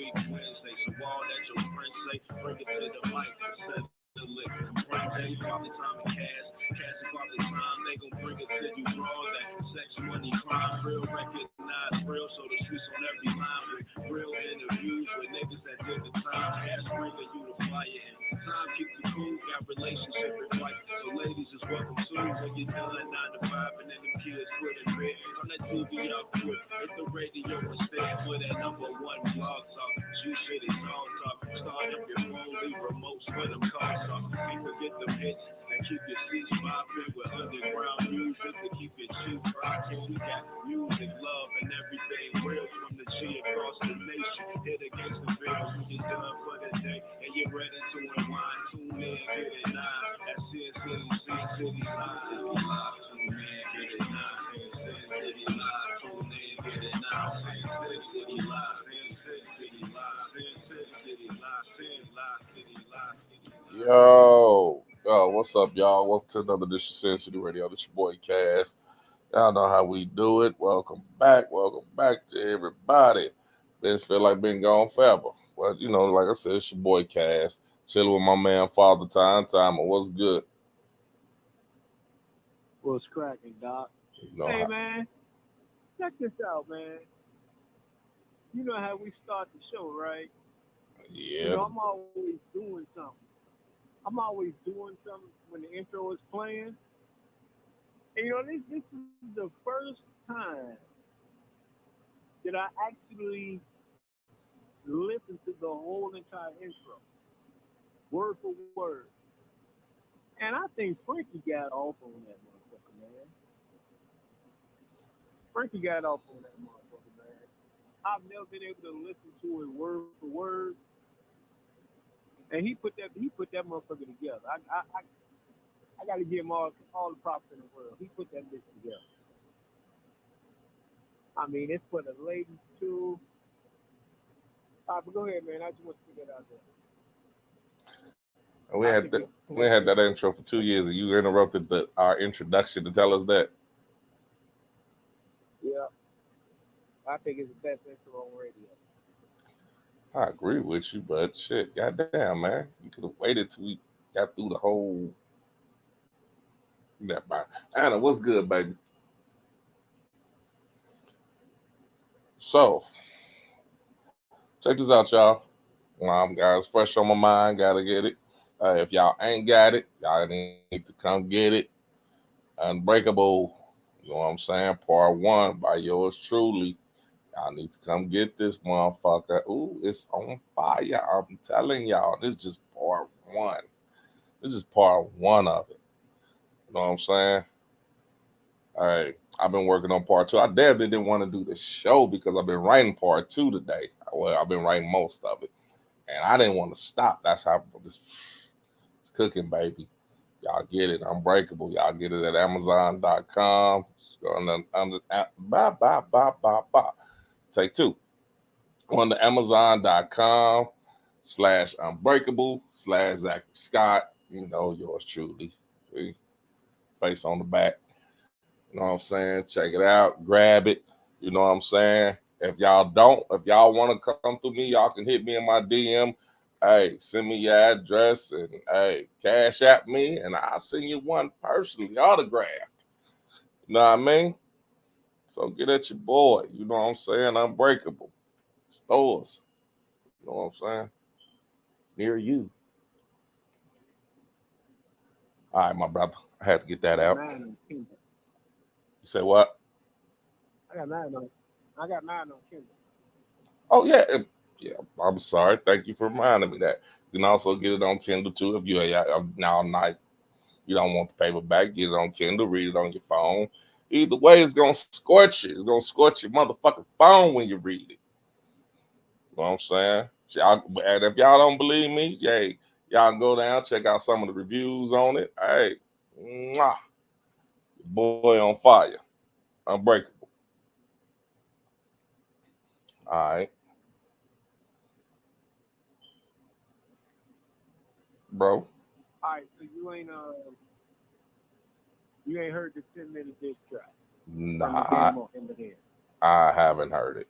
week Wednesday. So all that your friends say, bring it to the mic. Settle it. Brain days, quality time and cash. Cash and quality time, they gon' bring it to you raw. That sex, money, crime, real recognize real. So the streets on every line with real interviews with niggas that did the time. Cash bringing you the flyer and time keep you cool. Got relationship advice. So ladies is welcome too. When you're done 9 to 5 and then them kids put in bed. On that TV out quick. Hit the radio instead for that number one blog talk. Juice City Talk Talk. Start up your phone, leave remotes for them cars off. Can't forget them hits and keep your seats popping with underground music to keep it cheap rocking. We got music, love, and everything real from the G across the nation. Hit against the bills when you're done for the day and you're ready to unwind. Tune in, get it now. That's Sin City, Sin City Live. Tune in, get it now. Sin City Live. Tune in, get it now. Sin City Live. Sin City Live. Sin City Live. Sin Live City Live. Yo, what's up, y'all? Welcome to another edition of Sin City Radio. This your boy Cass. Y'all know how we do it. Welcome back to everybody. This feel like been gone forever. But like I said, it's your boy Cass. Chilling with my man Father Time. What's good? What's cracking, Doc? You know Hey, how, man, check this out, man. You know how we start the show, right? yeah, I'm always doing something. I'm always doing something when the intro is playing. And, this is the first time that I actually listened to the whole entire intro, word for word. And I think Frankie got off on that motherfucker, man. Frankie got off on that motherfucker, man. I've never been able to listen to it word for word. And he put that motherfucker together. I got to give him all the props in the world. He put that bitch together. I mean, it's for the ladies too. All right, but go ahead, man. I just want to get that out there. we I had think that. it's We had that intro for 2 years, and you interrupted our introduction to tell us that. yeah. I think it's the best intro on radio. I agree with you, but shit, goddamn, man, you could have waited till we got through the whole. That by Anna, what's good, baby? So, check this out, y'all. Guys, fresh on my mind, gotta get it. If y'all ain't got it, y'all need to come get it. Unbreakable, you know what I'm saying? Part one by yours truly. Y'all need to come get this motherfucker. Ooh, it's on fire. I'm telling y'all, this is just part one. This is part one of it. You know what I'm saying? All right. I've been working on part two. I damn didn't want to do the show because I've been writing part two today. Well, I've been writing most of it. And I didn't want to stop. That's how it's cooking, baby. Y'all get it. Unbreakable. Y'all get it at Amazon.com. It's going to bye. Take two. On the Amazon.com/unbreakable/Zachary Scott. You know, yours truly. See? Face on the back. You know what I'm saying? Check it out. Grab it. You know what I'm saying? If y'all want to come through me, y'all can hit me in my DM. Hey, send me your address and hey, cash at me, and I'll send you one personally autographed. You know what I mean? So get at your boy. You know what I'm saying? Unbreakable. Stores. You know what I'm saying? Near you. All right, my brother. I had to get I that got out. mine on Kindle. You say what? I got mine on. I got mine on Kindle. Oh yeah, yeah. I'm sorry. Thank you for reminding me that. You can also get it on Kindle too if you now night you don't want the paperback. Get it on Kindle. Read it on your phone. Either way, it's gonna scorch you. It's gonna scorch your motherfucking phone when you read it. You know what I'm saying? And if y'all don't believe me, yay, y'all can go down check out some of the reviews on it. Hey, mwah, boy on fire, unbreakable. All right, bro. All right, so you ain't heard the 10 minute diss track from the Nah, game on Eminem. I haven't heard it.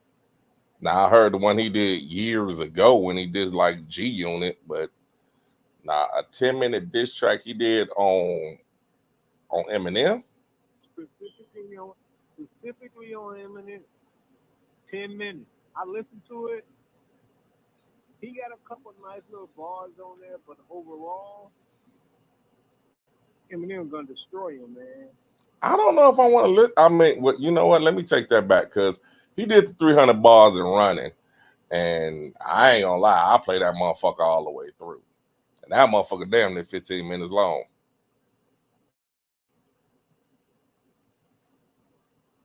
Now I heard the one he did years ago when he did like G Unit, but now a 10-minute diss track he did on Eminem. Specifically on Eminem. 10 minutes. I listened to it. He got a couple nice little bars on there, but overall, Eminem gonna destroy him, man. I don't know if I want to look. I mean, you know what? Let me take that back because he did the 300 bars and running, and I ain't gonna lie, I play that motherfucker all the way through, and that motherfucker damn near 15 minutes long.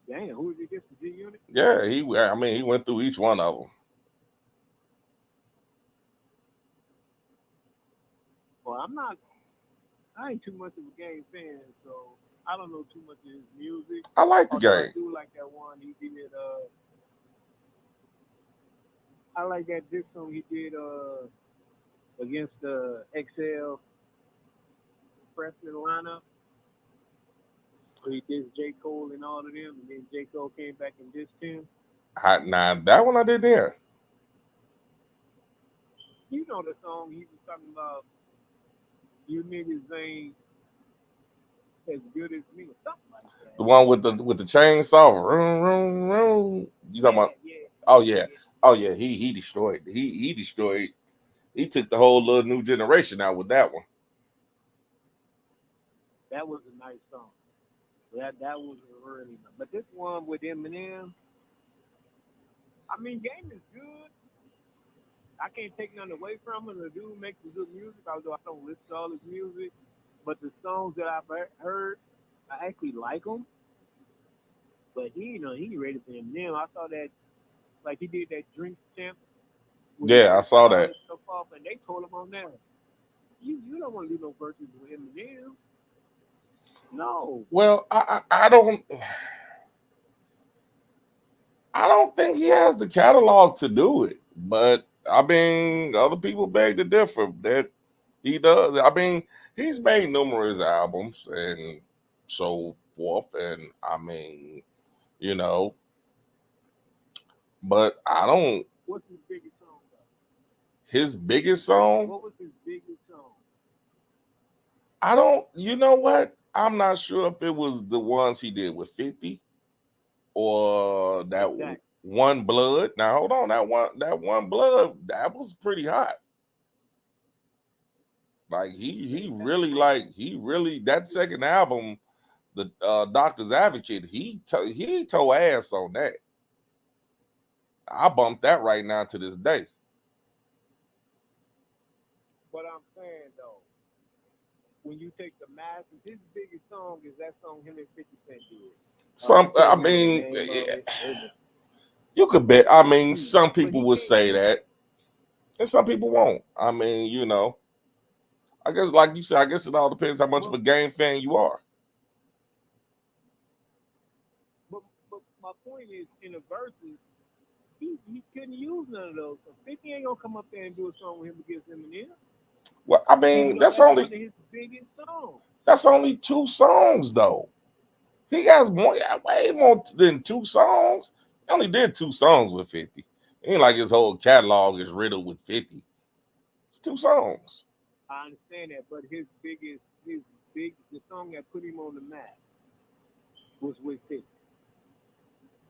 Damn, who did he get the G Unit? Yeah, he. I mean, he went through each one of them. Well, I ain't too much of a Game fan, so I don't know too much of his music. I like the Although I game. do like that one he did. I like that diss song he did against the XL freshman lineup. Where he did J. Cole and all of them, and then J. Cole came back and dissed him. Now that one I did there. You know the song he was talking about. You niggas ain't as good as me, or something like that. The one with the chainsaw. Room, room, room. You talking about? Oh yeah. Oh yeah. He destroyed. He destroyed. He took the whole little new generation out with that one. That was a nice song. That was a really nice. But this one with Eminem, I mean, Game is good. I can't take nothing away from him. The dude makes some good music, although I don't listen to all his music. But the songs that I've heard, I actually like them. But he ready for Eminem. I saw that, like he did that Drink Champ. Yeah, I saw that. Stuff off, and they told him on there, you don't want to do no verses with Eminem. No. Well, I don't think he has the catalog to do it, but I mean, other people beg to differ that he does. I mean, he's made numerous albums and so forth, and I mean, you know, but I don't. What's his biggest song? His biggest song? What was his biggest song? I don't. You know what? I'm not sure if it was the ones he did with 50 or that One Blood. Now hold on, that one Blood, that was pretty hot. Like he really that second album, the Doctor's Advocate, he tore ass on that. I bumped that right now to this day. But I'm saying though, when you take the masses, his biggest song is that song him and 50 Cent did. I mean, you could bet. I mean, some people would say that, and some people won't. I mean, you know, I guess, like you said, I guess it all depends how much of a Game fan you are. But my point is, in the verses, he couldn't use none of those. So 50 ain't gonna come up there and do a song with him against Eminem. Well, I mean, that's only his biggest song. That's only 2 songs, though. He has way more than 2 songs. He only did 2 songs with 50. It ain't like his whole catalog is riddled with 50. It's 2 songs. I understand that, but the song that put him on the map was with 50.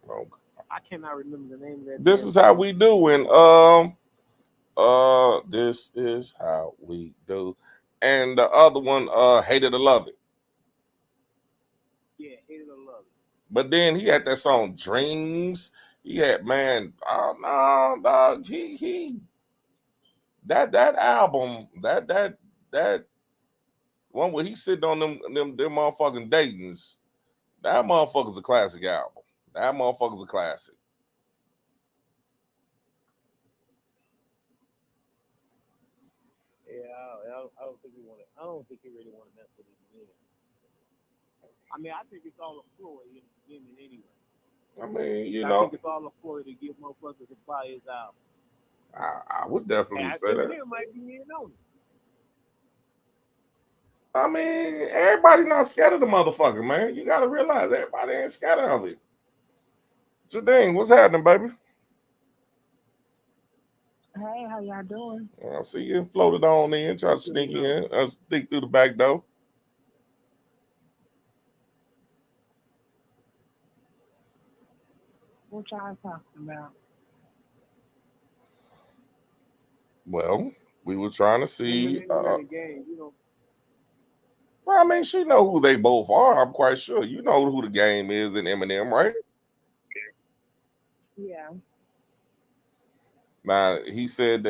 Okay. I cannot remember the name of that. This is how we do, and this is how we do. And the other one, Hate It or Love It. Yeah, Hate It or Love It. But then he had that song Dreams. He had, man, no, dog. He that album, that one where he's sitting on them motherfucking Daytons, that motherfucker's a classic album. That motherfucker's a classic. I don't think he really want to mess with him. I mean, I think it's all a ploy in the beginning anyway. I mean, I think it's all a ploy to get motherfuckers to buy his album. I would definitely say that. Might be in on it. I mean, everybody not scared of the motherfucker, man. You gotta realize everybody ain't scared of it. What you think? What's happening, baby? Hey, how y'all doing? I see you floated on in, try to sneak in, sneak through the back door. What y'all talking about? Well, we were trying to see. Eminem in the game, you know. Well, I mean, she know who they both are. I'm quite sure. You know who the game is in Eminem, right? Yeah. Now he said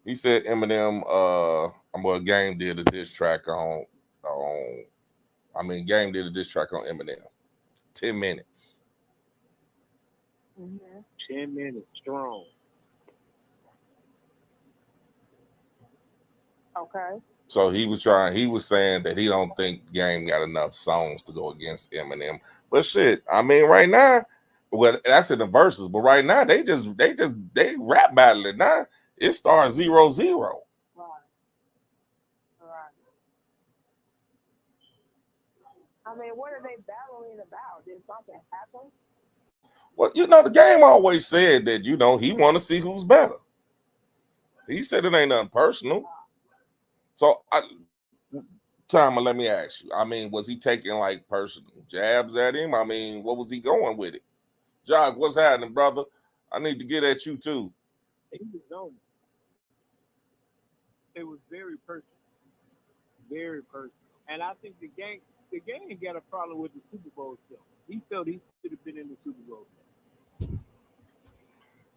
Eminem well, Game did a diss track on Game did a diss track on Eminem. 10 minutes. Mm-hmm. 10 minutes strong. Okay. So he was saying that he don't think Game got enough songs to go against Eminem. But shit, I mean, right now, well, that's in the verses, but right now they rap battling now. It starts 0-0. Right. Right. I mean, what are they battling about? Did something happen? Well, the Game always said that, he want to see who's better. He said it ain't nothing personal. So, Timer, let me ask you. I mean, was he taking like personal jabs at him? I mean, what was he going with it? Jock, what's happening, brother? I need to get at you too. He was on it. It was very personal. Very personal. And I think the gang got a problem with the Super Bowl show. He felt he should have been in the Super Bowl show.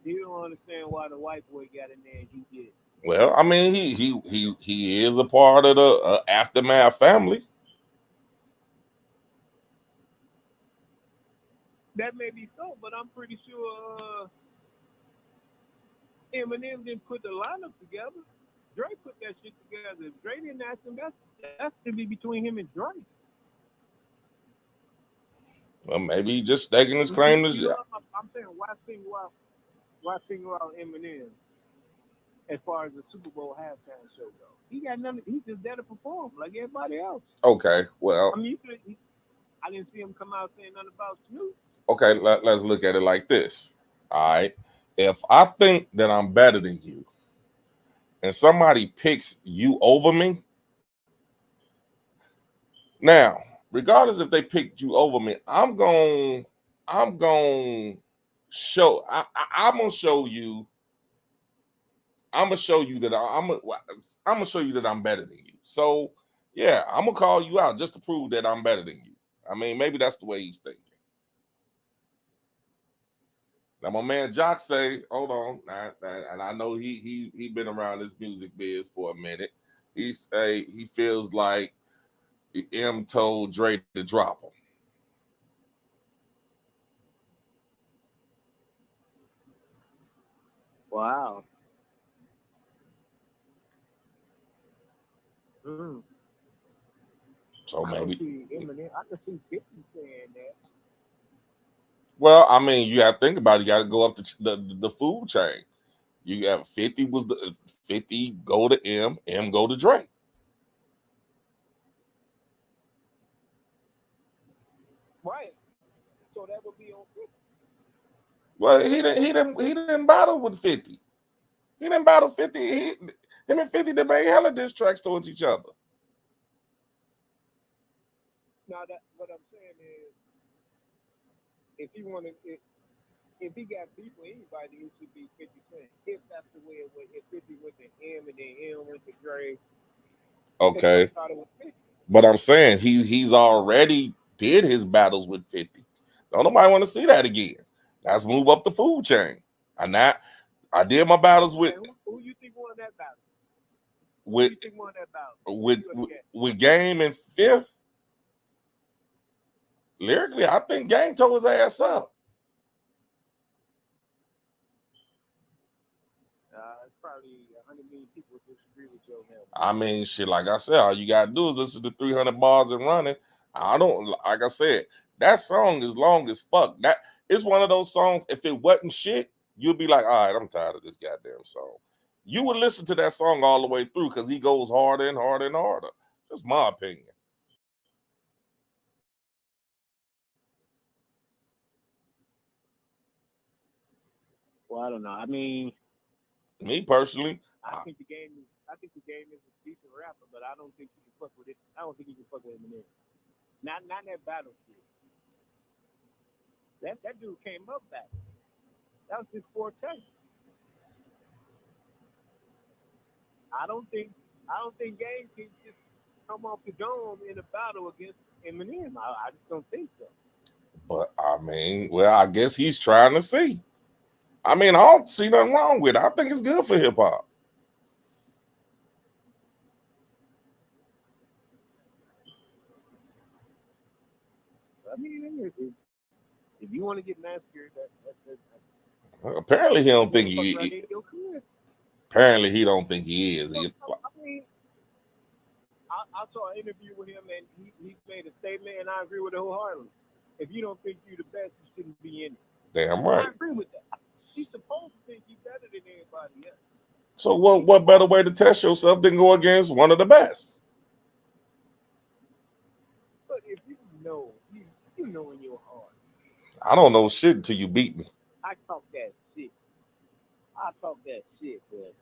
He don't understand why the white boy got in there and he did. Well, I mean, he is a part of the Aftermath family. That may be so, but I'm pretty sure Eminem didn't put the lineup together. Dre put that shit together. If Dre didn't ask him, that should be between him and Dre. Well, maybe he just staking his claim to. I'm saying, why single out Eminem as far as the Super Bowl halftime show goes? He got nothing. He's just there to perform like everybody else. Okay, well, I mean, I didn't see him come out saying nothing about Snoop. okay, let's look at it like this. All right, if I think that I'm better than you, and somebody picks you over me, now, regardless if they picked you over me, I'm going show. I'm gonna show you. I'm gonna show you that I'm gonna show you that I'm better than you. So yeah, I'm gonna call you out just to prove that I'm better than you. I mean, maybe that's the way he's thinking. Now my man Jock say, hold on, and I know he been around this music biz for a minute. He say he feels like M told Dre to drop him. Wow. So I don't maybe. see Eminem. I can see 50 saying that. Well, I mean, you got to think about it. You got to go up the food chain. You got 50 was the 50 go to M go to Dre. Right. So that would be on 50. Well, he didn't battle with 50. He didn't battle 50. Him and 50 they made hella diss tracks towards each other. Now that what I'm saying is, if he wanted, if he got beef with anybody, it should be 50 Cent. If that's the way it was, if 50 went to M and then M went to Dre, Okay. thought it was 50. But I'm saying he's already did his battles with 50. Don't nobody want to see that again. Let's move up the food chain. And that I did my battles with Who you think won that battle? with Who you think won that battle? with Game and Fifth. Lyrically, I think Game tore his ass up. It's probably 100 million people disagree with you on that. I mean, shit, like I said, all you gotta do is listen to 300 bars and running. I don't, like I said, that song is long as fuck. That it's one of those songs. If it wasn't shit, you'd be like, all right, I'm tired of this goddamn song. You would listen to that song all the way through because he goes harder and harder and harder. Just my opinion. Well, I don't know. I mean, Me personally, I think the game is a decent rapper, but I don't think you can fuck with it. I don't think you can fuck with Eminem. Not in that battlefield. That dude came up back. That was his forte. I don't think Game can just come off the dome in a battle against Eminem. I just don't think so. but I mean, well, I guess he's trying to see. I mean, I don't see nothing wrong with it. I think it's good for hip hop. I mean, if you want to get massacred, Apparently, he don't think fuck he. around in your career. Apparently, he don't think he is. I mean, I saw an interview with him, and he made a statement, and I agree with it wholeheartedly. If you don't think you're the best, you shouldn't be in it. Damn I right. agree with that. He's supposed to think he's better than anybody else. So, what better way to test yourself than go against one of the best? But if you know in your heart, I don't know shit until you beat me. I talk that shit, but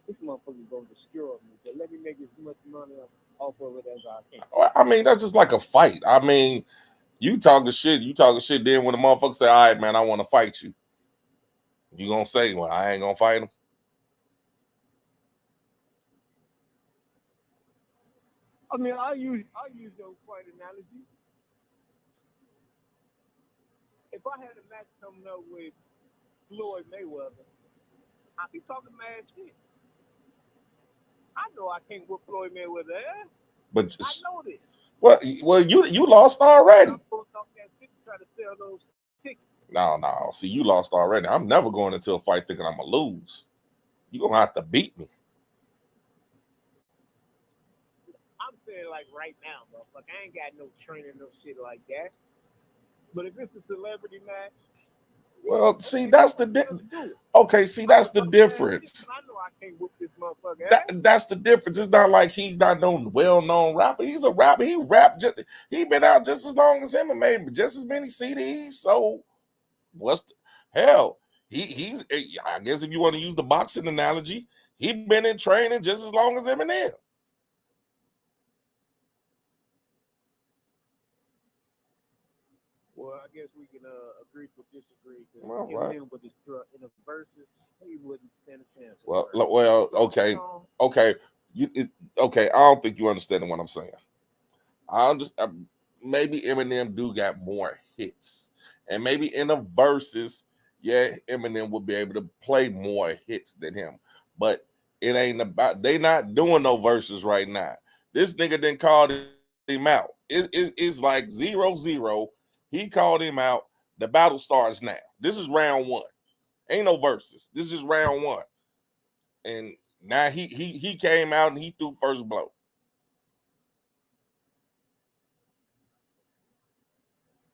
this motherfucker gonna destroy me. So let me make as much money off of it as I can. I mean, that's just like a fight. I mean, you talking shit. Then when the motherfucker say, "All right, man, I want to fight you," you gonna say, "Well, I ain't gonna fight him." I mean, I use those fight analogies. If I had a match coming up with Floyd Mayweather, I'd be talking mad shit. I know I can't whoop Floyd Mayweather ass. But I know this. well, you lost already. I'm supposed to talk that shit to try to sell those tickets. No. See, you lost already. I'm never going into a fight thinking I'm gonna lose. You're gonna have to beat me. I'm saying like right now, motherfucker. I ain't got no training, no shit like that. But if it's a celebrity match, well, see, that's the okay. See, that's the difference. I know I can't whoop this motherfucker. That's the difference. It's not like he's not no well-known rapper. He's a rapper. He been out just as long as him and made just as many CDs. So hell? He's. I guess if you want to use the boxing analogy, he been in training just as long as Eminem. Well, I guess we can agree to disagree. Well, Eminem would destroy in a versus. He wouldn't stand a chance. Okay. Okay. I don't think you understand what I'm saying. Maybe Eminem do got more hits, and maybe in a versus, yeah, Eminem would be able to play more hits than him. But it ain't about. They not doing no verses right now. This nigga didn't call him out. It's like 0-0. He called him out. The battle starts now. This is round one. Ain't no verses. This is round one. And now he came out and he threw first blow.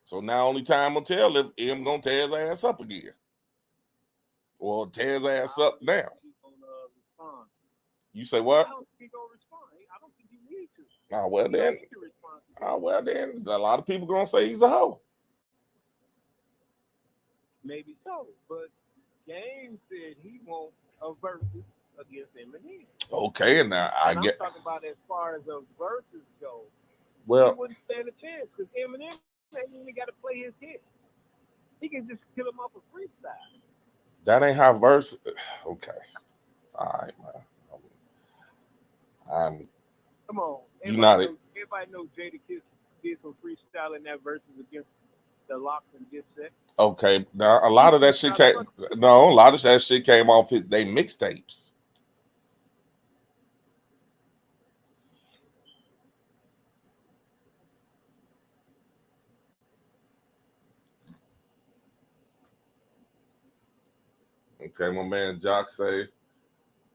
So now only time will tell if him gonna tear his ass up again. Or tear his ass up now. You say what? I don't think he's gonna respond. I don't think he needs to. Well then, a lot of people gonna say he's a hoe. Maybe so, but Game said he won't a versus against Eminem. Okay, and now I'm talking about as far as a versus go. Well, he wouldn't stand a chance because Eminem ain't even got to play his hit. He can just kill him off a freestyle. That ain't how verse. Okay, all right, man. Come on, everybody knows Jadakiss did some freestyle in that versus against the Locks and Dipset. Okay, now a lot of that shit came. No, a lot of that shit came off they mixtapes. Okay, my man Jock say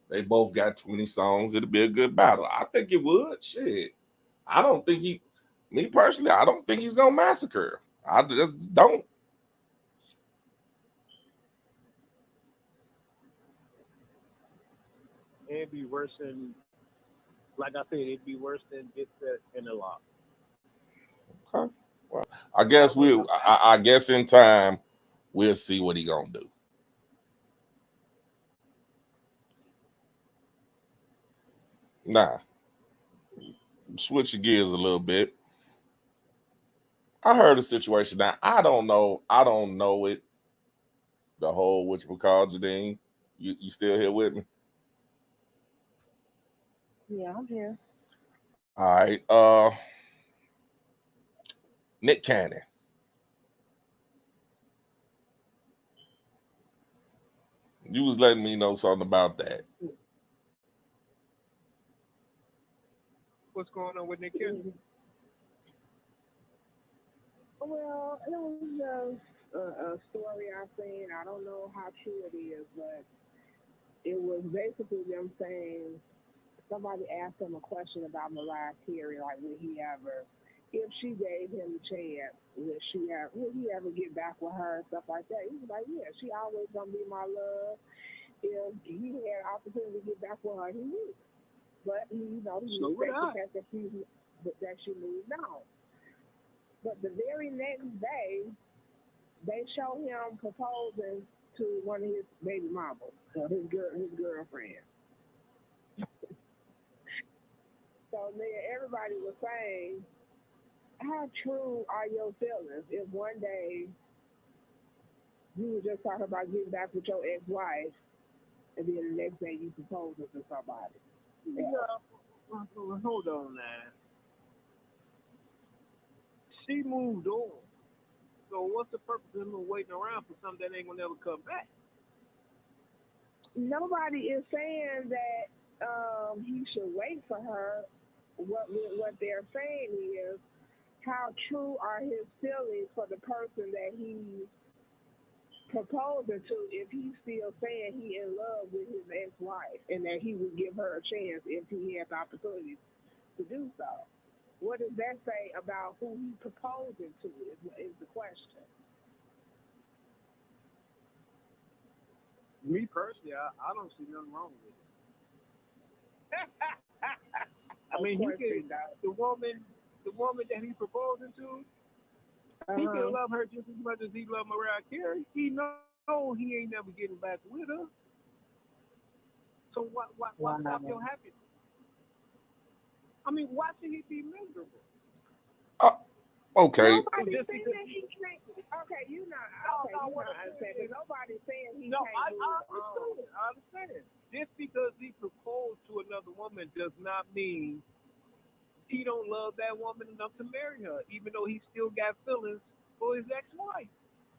they both got 20 songs. It'll be a good battle. I think it would. Shit, I don't think me personally, I don't think he's gonna massacre. I just don't. It'd be worse than, like I said, it'd be worse than Dipset and the Locks. Okay. Well, I guess I guess in time we'll see what he gonna do. Nah, switching gears a little bit. I heard a situation. Now I don't know. I don't know it. The whole which we call Janine. You still here with me? Yeah, I'm here. All right. Nick Cannon. You was letting me know something about that. What's going on with Nick Cannon? Well, it was just a story I seen. I don't know how true it is, but it was basically them saying somebody asked him a question about Mariah Carey, like if she gave him a chance, would he ever get back with her and stuff like that? He was like, yeah, she always gonna be my love. If he had an opportunity to get back with her, he would. But he respects the fact that she moved on. But the very next day, they show him proposing to one of his baby mamas, or his girlfriend. So then everybody was saying, how true are your feelings if one day you were just talking about getting back with your ex-wife and then the next day you proposing to somebody? Yeah. Hold on now. She moved on. So what's the purpose of him waiting around for something that ain't gonna never come back? Nobody is saying that he should wait for her. What they're saying is, how true are his feelings for the person that he's proposing to if he's still saying he in love with his ex-wife and that he would give her a chance if he had the opportunity to do so. What does that say about who he's proposing to is the question. Me personally, I don't see nothing wrong with it. I mean, the woman that he's proposing to, he can love her just as much as he loved Mariah Carey. He knows he ain't never getting back with her. So why stop your happiness? I mean, why should he be miserable? Okay. Nobody's saying that he can't. Okay, you not. Okay, you not understanding. Nobody's saying he can't move on. I understand. Just because he proposed to another woman does not mean he don't love that woman enough to marry her, even though he still got feelings for his ex-wife.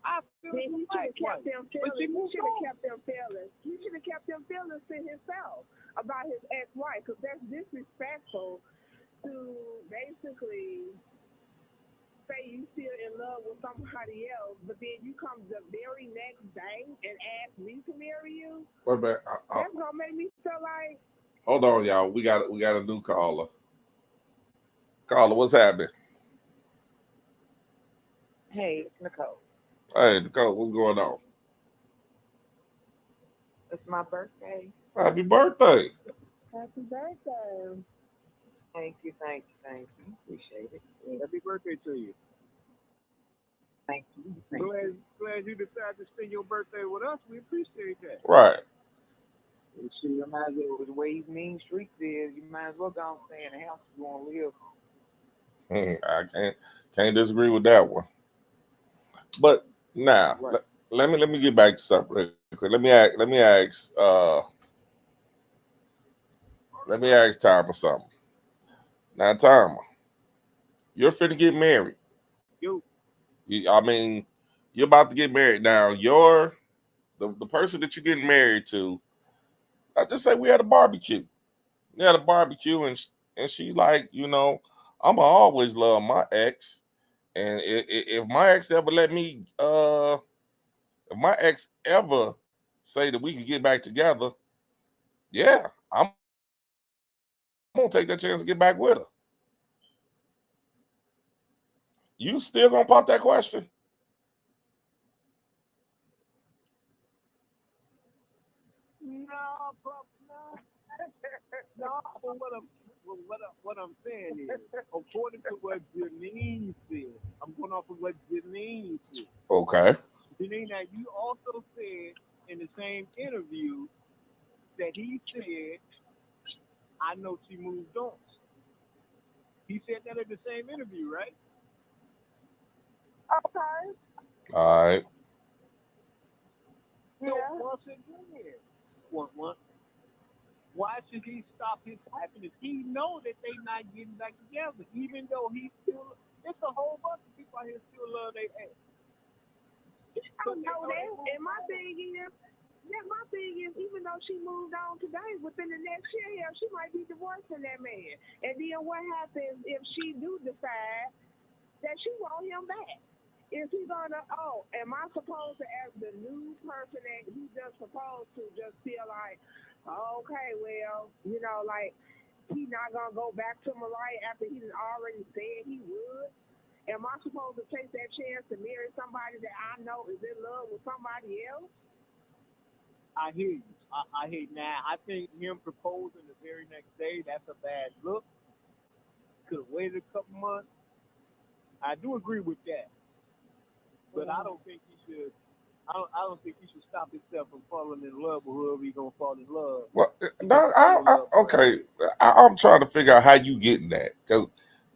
I feel he should have kept them feelings. He should have kept them feelings. He should have kept them feelings to himself about his ex-wife, because that's disrespectful to basically say you still in love with somebody else, but then you come the very next day and ask me to marry you. What about? That's gonna make me feel like. Hold on, y'all. We got a new caller. Caller, what's happening? Hey, it's Nicole. Hey, Nicole, what's going on? It's my birthday. Happy birthday! Happy birthday! Thank you. Appreciate it. Happy birthday to you. Thank you. Glad you decided to spend your birthday with us. We appreciate that. Right. You might as well, the way these mean streets is, you might as well go and stay in the house if you want to live. I can't disagree with that one. But now, Right. let me get back to something real quick. Let me ask Timer something. Now, Timer, you're finna get married. I mean, you're about to get married. Now, the person that you're getting married to, I just say we had a barbecue. We had a barbecue, and she like, I'ma always love my ex. And if my ex ever if my ex ever say that we could get back together, yeah, I'm gonna take that chance to get back with her. You still gonna pop that question? No. What I'm saying is, according to what Janine said, I'm going off of what Janine said. Okay. Janine, now you also said in the same interview that he said, I know she moved on. He said that in the same interview, right? Okay. All right. So Yeah. once again, one, why should he stop his happiness? He know that they not getting back together, even though he still. It's a whole bunch of people out here still love their ex. I But they know know they that. moved And my on. thing is, even though she moved on today, within the next year, hell, she might be divorcing that man. And then what happens if she do decide that she want him back? Is he gonna? Oh, am I supposed to, as the new person that he just proposed to, just feel like, okay, well, like he not gonna go back to Mariah after he already said he would? Am I supposed to take that chance to marry somebody that I know is in love with somebody else? I hear you. I hear you. Now, I think him proposing the very next day, that's a bad look. Could have waited a couple months. I do agree with that. But I don't think he should. I don't think he should stop himself from falling in love with whoever he's gonna fall in love. Well, He no, gonna fall in love with her. okay. I'm trying to figure out how you getting that, because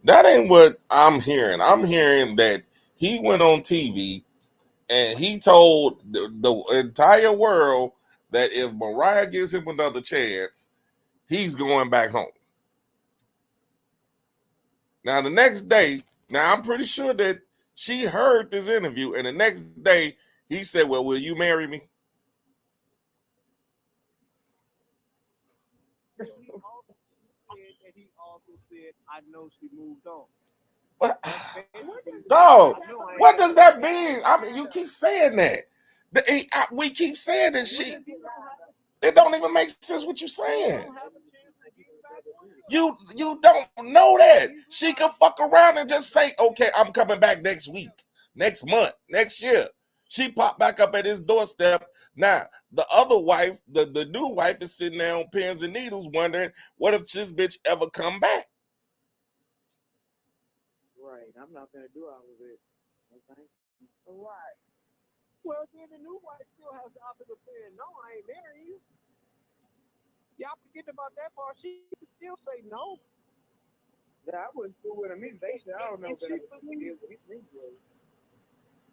that ain't what I'm hearing. I'm hearing that he went on TV and he told the entire world that if Mariah gives him another chance, he's going back home. Now, the next day, now I'm pretty sure that she heard this interview, and the next day he said, "Well, will you marry me?" He also said, I know she moved on. What, That's basically, dog? I know I ain't What got does no that chance. mean? I mean, you keep saying that. We keep saying that What she. if he don't have? It don't even make sense what you're He saying. don't have a chance to get back with her. You don't know that. She could fuck around and just say, "Okay, I'm coming back next week, next month, next year." She popped back up at his doorstep. Now, the other wife, the new wife, is sitting there on pins and needles, wondering, what if this bitch ever come back? Right. I'm not gonna do all of it. Okay. Right. Well, then the new wife still has the option of saying, no, I ain't marrying you. Y'all forget about that part. She can still say no. Yeah, I wouldn't fool with him either. They said, I don't know And she what it is with his Negro.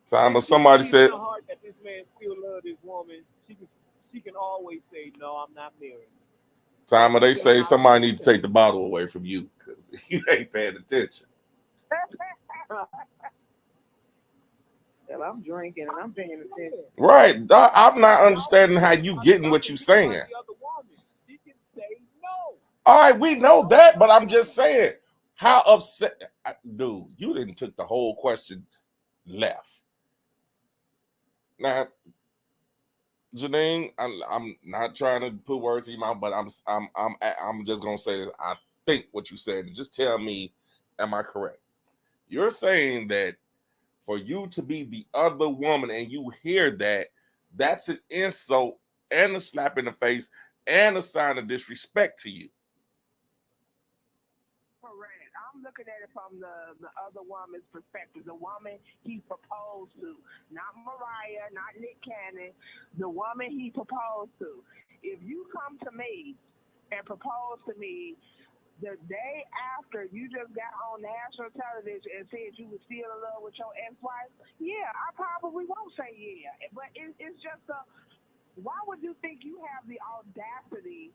Time if of she somebody believes said, in her heart that this man still loves this woman, she can always say, no, I'm not married. time of they Still an say option somebody to needs to say. take the bottle away from you because you ain't paying attention. Hell, I'm drinking and I'm paying attention. Right. I'm not Y'all understanding how forget you about getting y'all what you forget about saying. the other woman. She can say no. All right, we know that, but I'm just saying, how upset, dude? You didn't took the whole question left. Now, Janine, I'm not trying to put words in your mouth, but I'm just gonna say this. I think what you said. Just tell me, am I correct? You're saying that for you to be the other woman and you hear that, that's an insult and a slap in the face and a sign of disrespect to you. Correct. I'm looking at it from the other woman's perspective. The woman he proposed to, not Mariah, not Nick Cannon, the woman he proposed to. If you come to me and propose to me the day after you just got on national television and said you were still in love with your ex-wife, yeah, I probably won't say yeah. But it's just why would you think you have the audacity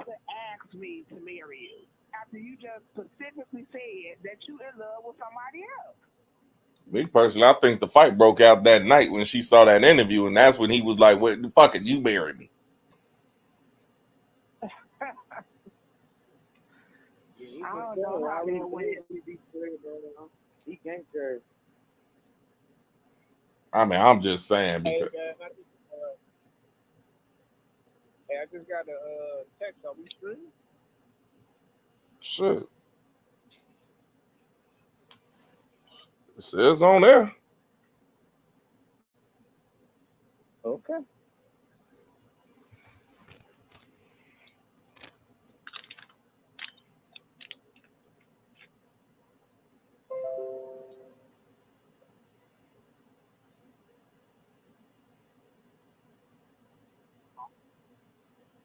to ask me to marry you after you just specifically said that you in love with somebody else? Me personally, I think the fight broke out that night when she saw that interview, and that's when he was like, "What? Fuck it, you marry me." Yeah, he I can don't tell know her. how I that already went. said he be straight, bro. He can't serve. I mean, I'm just saying Hey, because man, I just got a text. Are we streaming? shit, it says on there. Okay.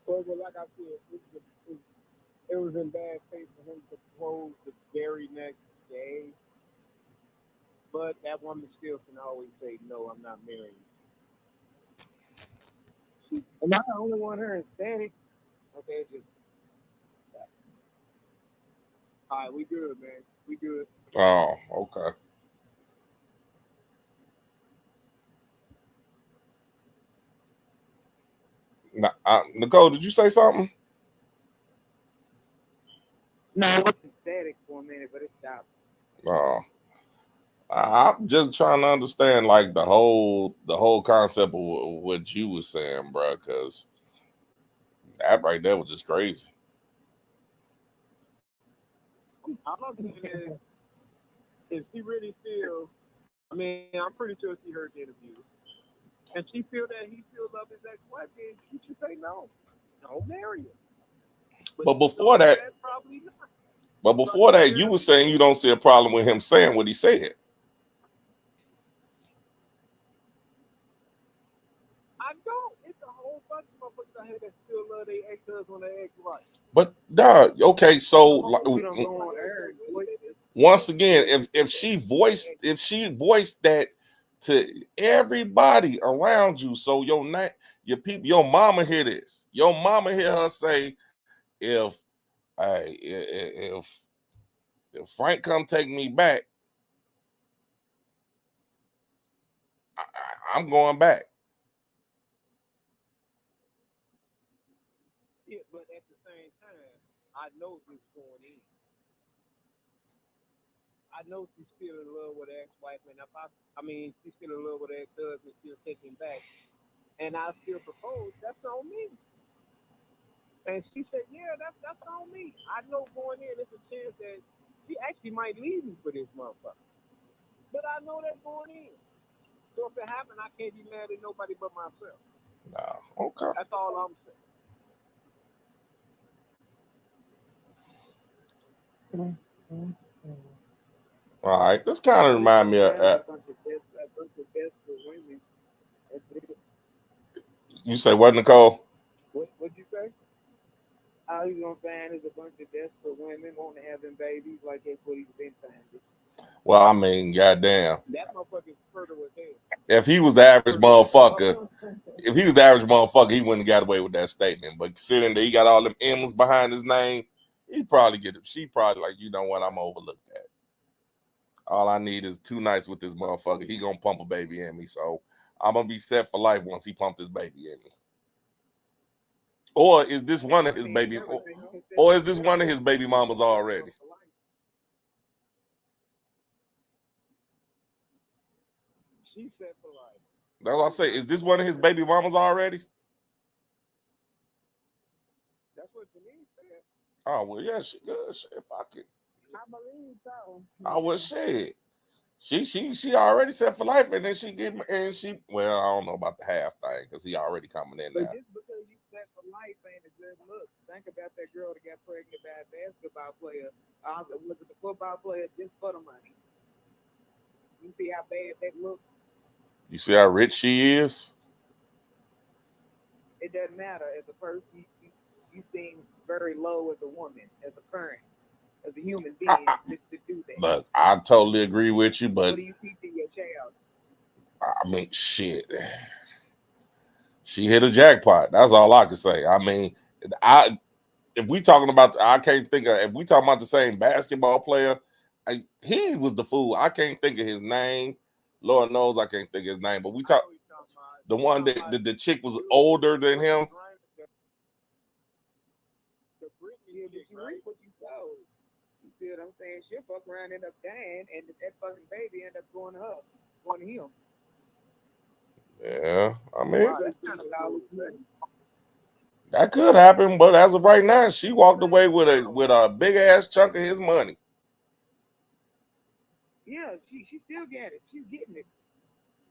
Well, like I said, it's it was in bad taste for him to propose the very next day. But that woman still can always say, no, I'm not marrying you. Am I the only one here in static? Okay, just all right, we good, man. We good. Oh, okay. Now, Nicole, did you say something? No, it wasn't static for a minute, but it stopped. Oh, I'm just trying to understand like the whole concept of what you was saying, bro. Because that right there was just crazy. I'm not saying if she really feels, I mean, I'm pretty sure she heard the interview. And she feel that he still love his ex-wife, then she should say no. Don't marry her. But before that, That's probably not. but before that, you were saying you don't see a problem with him saying what he said. I don't. It's a whole bunch of motherfuckers out here that still love their ex-husband or their ex-wife. But dog, okay, so like, We don't go on air. once again, if she voiced that to everybody around you, so your people, your mama hear this. Your mama hear her say, if hey, if Frank come take me back, I'm going back. Yeah, but at the same time, I know this going in. I know she's still in love with her ex-wife, and if I mean, she's still in love with her ex-husband, still taking back, and I still propose, that's on me. And she said, yeah, that's on me. I know going in, there's a chance that she actually might leave me for this motherfucker. But I know that going in. So if it happened, I can't be mad at nobody but myself. No, okay. That's all I'm saying. All right, this kind of remind me of. A bunch of desperate women. That's it. You say what, Nicole? What'd you say? All he's gonna find is a bunch of desperate women wanting to have them babies, like that's what he's been finding. Well, I mean, goddamn. That motherfucker's fertile as hell. If he was the average motherfucker, he wouldn't have got away with that statement. But considering that he got all them M's behind his name, he'd probably get it. She probably like, you know what, I'm overlooked that. All I need is 2 nights with this motherfucker. He gonna pump a baby in me, so I'm gonna be set for life once he pumped this baby in me. Or is this one of his baby? Or is this one of his baby mamas already? She said for life. That's what I say. Is this one of his baby mamas already? That's what Denise said. Oh well, yeah, she good. Shit, fuck it. I believe so. I was shit. She already set for life, and then she well, I don't know about the half thing because he already coming in But now. just because you set for life ain't a good look. Think about that girl that got pregnant by a basketball player. Look at the football player just for the money. You see how bad that looks? You see how rich she is? It doesn't matter. As a person, you seem very low as a woman, as a parent, as a human being to do that. Look, I totally agree with you, but What do you teaching your child? I mean, shit. She hit a jackpot. That's all I can say. I mean, if we talking about, I can't think of, if we talking about the same basketball player, he was the fool. I can't think of his name. Lord knows I can't think of his name. But we talk the one that the chick was older than him. Did you read what you told? You see what I'm saying? She'll fuck around, end up dying, and that fucking baby end up going to her, going to him. Yeah, I mean, That's kind of loud. that could happen, but as of right now, she walked away with a big ass chunk of his money. Yeah, she still got it. She's getting it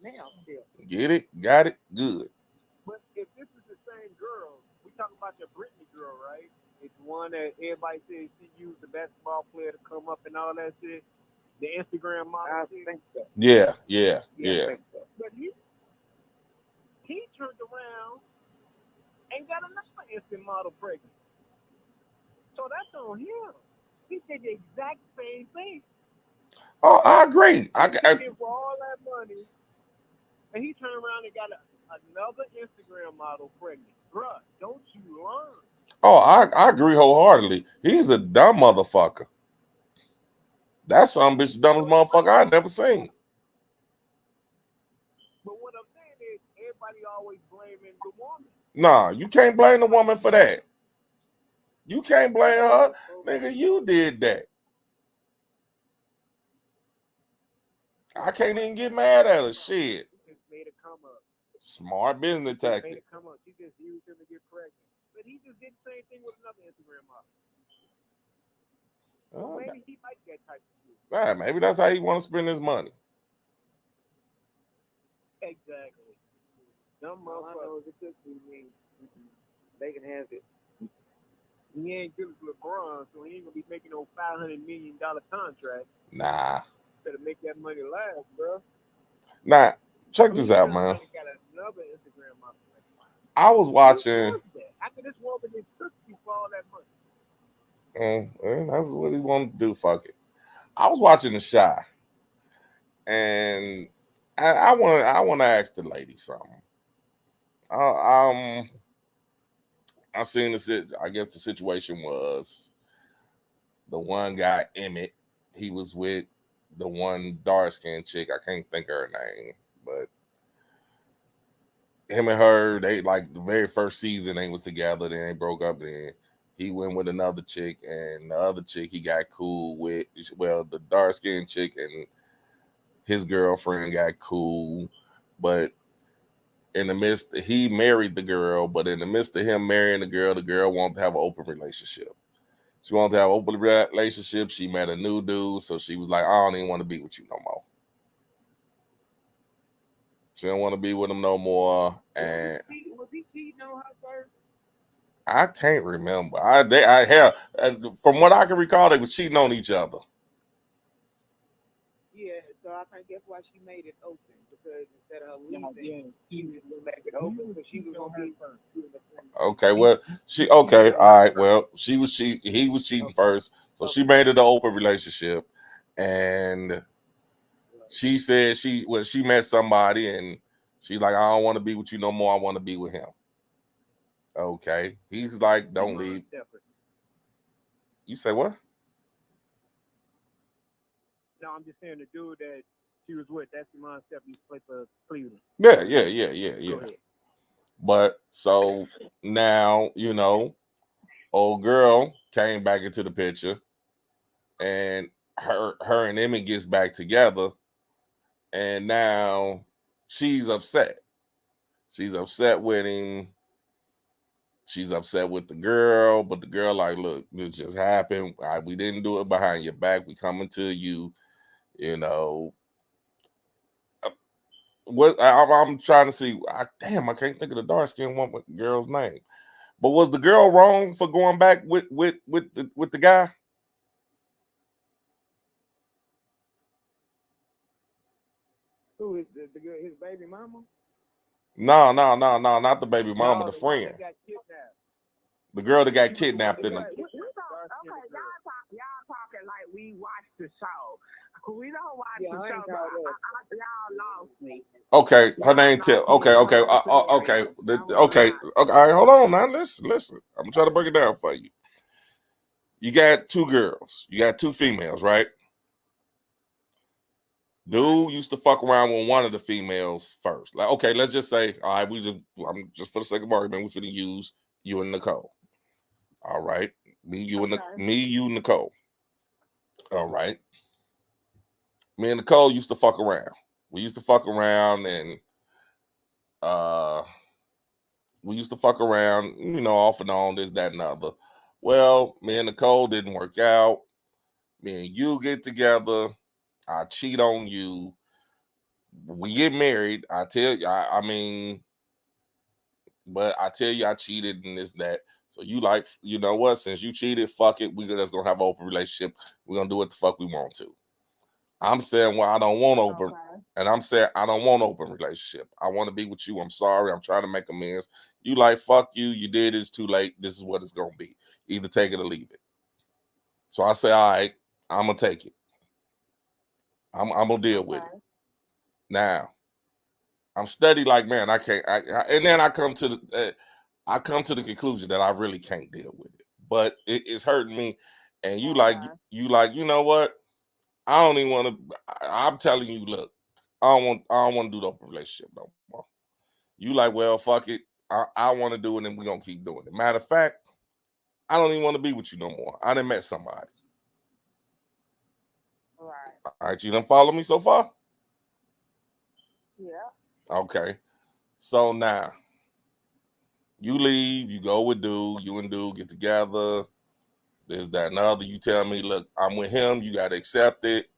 now still. Get it, got it, good. But if this is the same girl, we talking about the Britney girl, right? It's one that everybody says she used the basketball player to come up and all that shit. The Instagram model. I think so. Yeah. I think so. But he turned around and got another instant model pregnant. So that's on him. He did the exact same thing. Oh, I agree. He took in for all that money, and he turned around and got another Instagram model pregnant. Bruh, don't you learn? I agree wholeheartedly. He's a dumb motherfucker. That's some bitch the dumbest motherfucker I've never seen. But what I'm saying is, everybody always blaming the woman. Nah, you can't blame the woman for that. You can't blame her. Nigga, you did that. I can't even get mad at her. Shit. She just made a come up. Smart business Made tactic. a come up. She just used him to get pregnant. But he just did the same thing with another Instagram model. So maybe he liked that type of shit. Right, maybe that's how he want to spend his money. Exactly. Dumb All I know is it could be me. They can have it. He ain't good as LeBron, so he ain't gonna be making no $500 million contract. Nah. Better make that money last, bro. Nah, check this out, man. Got another Instagram model. I was watching. After this woman is took you for all that money. That's what he wanted to do. Fuck it. I was watching The Chi, and I want to ask the lady something. I seen this. I guess the situation was the one guy Emmett. He was with the one dark skinned chick. I can't think of her name, but him and her, they like the very first season they was together. Then they broke up. Then he went with another chick, and the other chick he got cool with. Well, the dark skinned chick and his girlfriend got cool, but in the midst, he married the girl. But in the midst of him marrying the girl wanted to have an open relationship. She wanted to have an open relationship. She met a new dude, so she was like, I don't even want to be with you no more. She don't want to be with him no more. And Was he cheating on her first? I can't remember. From what I can recall, they was cheating on each other. Yeah, so I think that's why she made it open, because instead of leaving, she was going to make it open, because she was going to be first. Okay, well, all right, well, he was cheating first, so she made it an open relationship, and she said she met somebody, and she's like, I don't want to be with you no more, I want to be with him. Okay, he's like, don't leave. You say what? No, I'm just saying the dude that she was with, that's Iman Stephanie, played for Cleveland. Yeah. But so now, old girl came back into the picture, and her and Emmett gets back together, and now she's upset. She's upset with him. She's upset with the girl, but the girl like, look, this just happened. We didn't do it behind your back. We coming to you, What I'm trying to see. I can't think of the dark skinned woman girl's name. But was the girl wrong for going back with the guy? Who is the girl? His baby mama? No, not the baby mama, the friend. The girl that got kidnapped in the. Okay, y'all talking like we watched the show. We don't watch the show. Y'all lost me. Okay, her name Tip. Okay. Okay. All right, hold on now. Listen. I'm gonna try to break it down for you. You got two girls. You got two females, right? Dude used to fuck around with one of the females first. Like, okay, let's just say, all right, I'm just for the sake of argument, we're gonna use you and Nicole. All right, me, you, Nicole. All right. Me and Nicole used to fuck around. We used to fuck around, and we used to fuck around, off and on, this, that, and the other. Well, me and Nicole didn't work out. Me and you get together. I cheat on you. We get married. I tell you, but I tell you I cheated and this, that. So you like, you know what? Since you cheated, fuck it. We're just going to have an open relationship. We're going to do what the fuck we want to. I'm saying, well, I don't want open. Okay. And I'm saying, I don't want open relationship. I want to be with you. I'm sorry. I'm trying to make amends. You like, fuck you. You did. It's too late. This is what it's going to be. Either take it or leave it. So I say, all right, I'm gonna take it. I'm gonna deal with it. Now, I'm steady like, man, I can't. And then I come to the conclusion that I really can't deal with it. But it's hurting me. And you like, you know what? I don't even want to. I'm telling you, look, I don't want to do the relationship no more. You like, well, fuck it. I want to do it, and we're gonna keep doing it. Matter of fact, I don't even want to be with you no more. I done met somebody. Right. All right, you done follow me so far? Yeah. Okay. So now you leave, you go with dude, you and dude get together. This, that, and other. You tell me, look, I'm with him, you gotta accept it.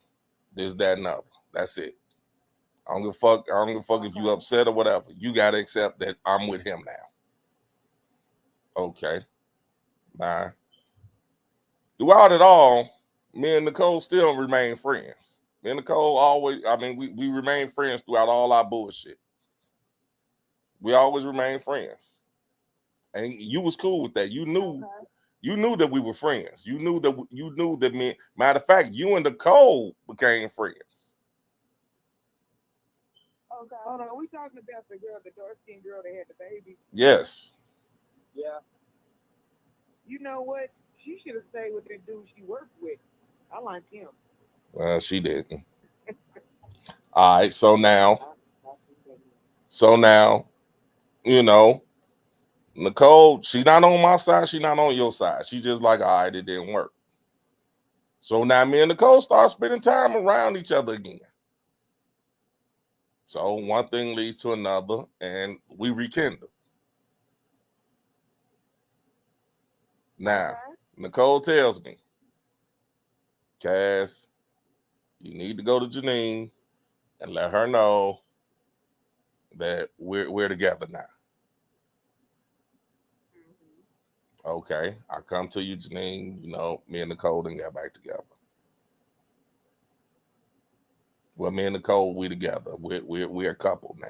This, that, and other. That's it. I don't give a fuck. I don't give a fuck if you upset or whatever. You gotta accept that I'm with him now. Okay. Now, throughout it all, me and Nicole still remain friends. Me and Nicole always, we remain friends throughout all our bullshit. We always remain friends. And you was cool with that. You knew that we were friends. You knew that me. Matter of fact, you and Nicole became friends. Okay. Hold on, we talking about the dark-skinned girl that had the baby? Yes. Yeah. You know what? She should have stayed with the dude she worked with. I like him. Well, she didn't. All right. So now, you know, Nicole, she not on my side. She not on your side. She just like, all right, it didn't work. So now me and Nicole start spending time around each other again. So one thing leads to another, and we rekindle. Now, Nicole tells me, Cass, you need to go to Janine and let her know that we're together now. Okay, I come to you, Janine. You know, me and Nicole done got back together. Well, me and Nicole, we together. We're a couple now.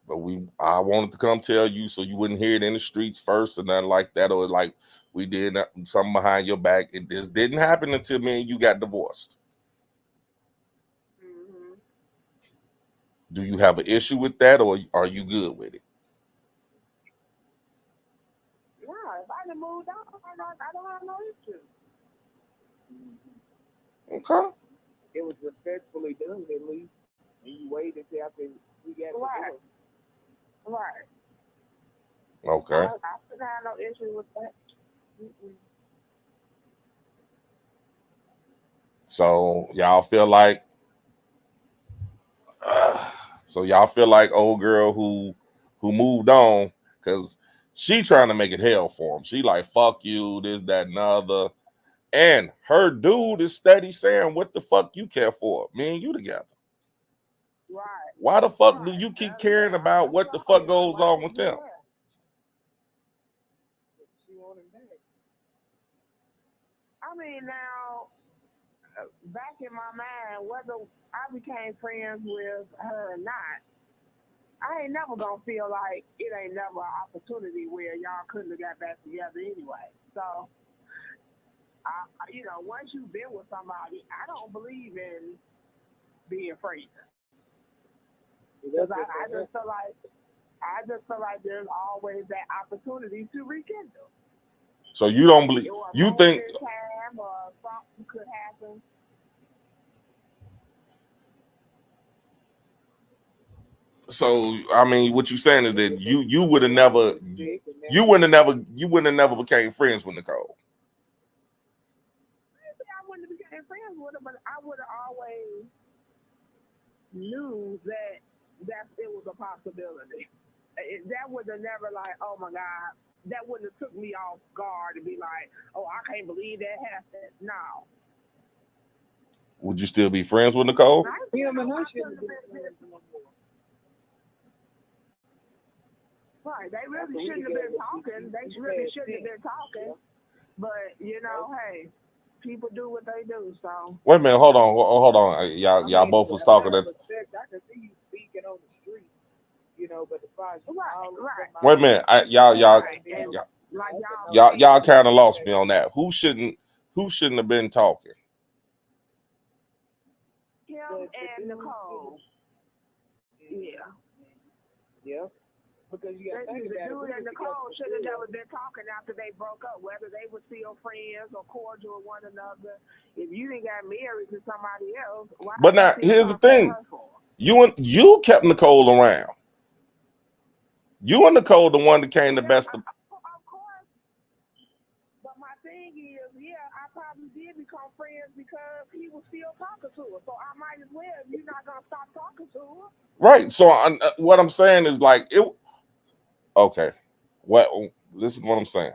But I wanted to come tell you so you wouldn't hear it in the streets first or nothing like that, or like we did something behind your back. It just didn't happen until me and you got divorced. Mm-hmm. Do you have an issue with that, or are you good with it? Yeah, if I done moved on, I don't have no issue. Okay. It was respectfully done, at least. And you waited until after we got Right. divorced. Right. Okay. I should have no issue with that. Mm-mm. So y'all feel like old girl who moved on because she trying to make it hell for him. She like, fuck you, this, that, and other. And her dude is steady saying, what the fuck you care for? Me and you together. Right. Why the fuck do you keep caring about what the fuck goes on with them? She wanted him back. I mean, now, back in my mind, whether I became friends with her or not, I ain't never gonna feel like it ain't never an opportunity where y'all couldn't have got back together anyway. So, once you've been with somebody, I don't believe in being friends. Because I just feel like there's always that opportunity to rekindle. So you don't believe? You think? Time or something could happen. So I mean, what you saying is that you would have never, you wouldn't have never became friends with Nicole. Maybe I wouldn't have became friends with her, but I would have always knew that it was a possibility. That would have never like, oh my God, that wouldn't have took me off guard and be like, oh, I can't believe that happened. No. Would you still be friends with Nicole? Him and her shouldn't have been friends no more. Right, they really shouldn't have been talking. They really shouldn't have been talking. But hey, people do what they do. So wait a minute, hold on. Y'all both was talking. I can see you speaking on the street, but as far as wait a minute, y'all kind of lost me on that. Who shouldn't who shouldn't have been talking? Him The and dude- Nicole. Yeah. Yeah. Because you got to The think about it. dude we and was Nicole together should have for never been talking after they broke up, whether they were still friends or cordial with one another. If you didn't got married to somebody else, why? But now, you still here's the talking to thing. her for? You kept Nicole around. You and Nicole the one that came the Yeah, best. of course. But my thing is, yeah, I probably did become friends because he was still talking to her. So I might as well. If you're not gonna stop talking to her. Right. So what I'm saying is like it. Okay. This is what I'm saying.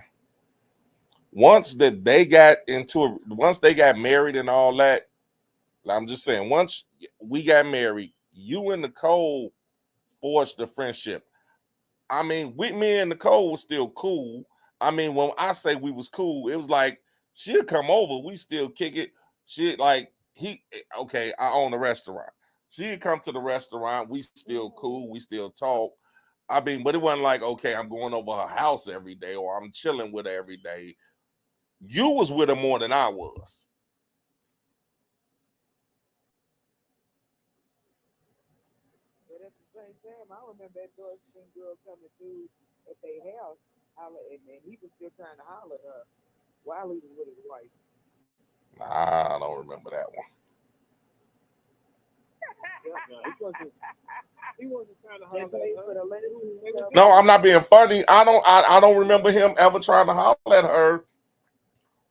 Once that they got once they got married and all that, I'm just saying, once we got married, you and Nicole forged the friendship. I mean, with me and Nicole was still cool. I mean, when I say we was cool, it was like she'd come over, we still kick it. Okay, I own a restaurant. She'd come to the restaurant, we still cool, we still talk. I mean, but it wasn't like, okay, I'm going over her house every day or I'm chilling with her every day. You was with her more than I was. But at the same time, I remember that dark skin girl coming through at their house, and he was still trying to holler at her while he was with his wife. I don't remember that one. He wasn't trying to They holler played at for her. the lady. No, I'm not being funny. I don't remember him ever trying to holler at her.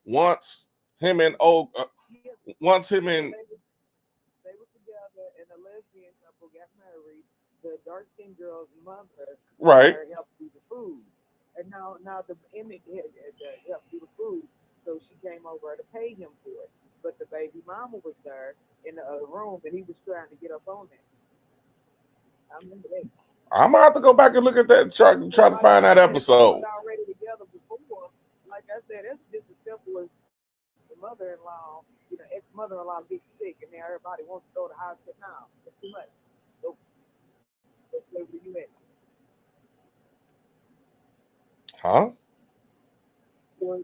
Once him and They were together, and the lesbian couple got married. The dark skinned girl's mother Right. helped do the food, and now the image helped do the food, so she came over to pay him for it. But the baby mama was there in the other room, and he was trying to get up on it. I remember that. I'm gonna have to go back and look at that. Try to find that episode. They was already together before. Like I said, that's just as simple as the mother-in-law, ex-mother-in-law gets sick, and now everybody wants to go to the hospital now. It's too much. So, what flavor do you at? Huh? Well,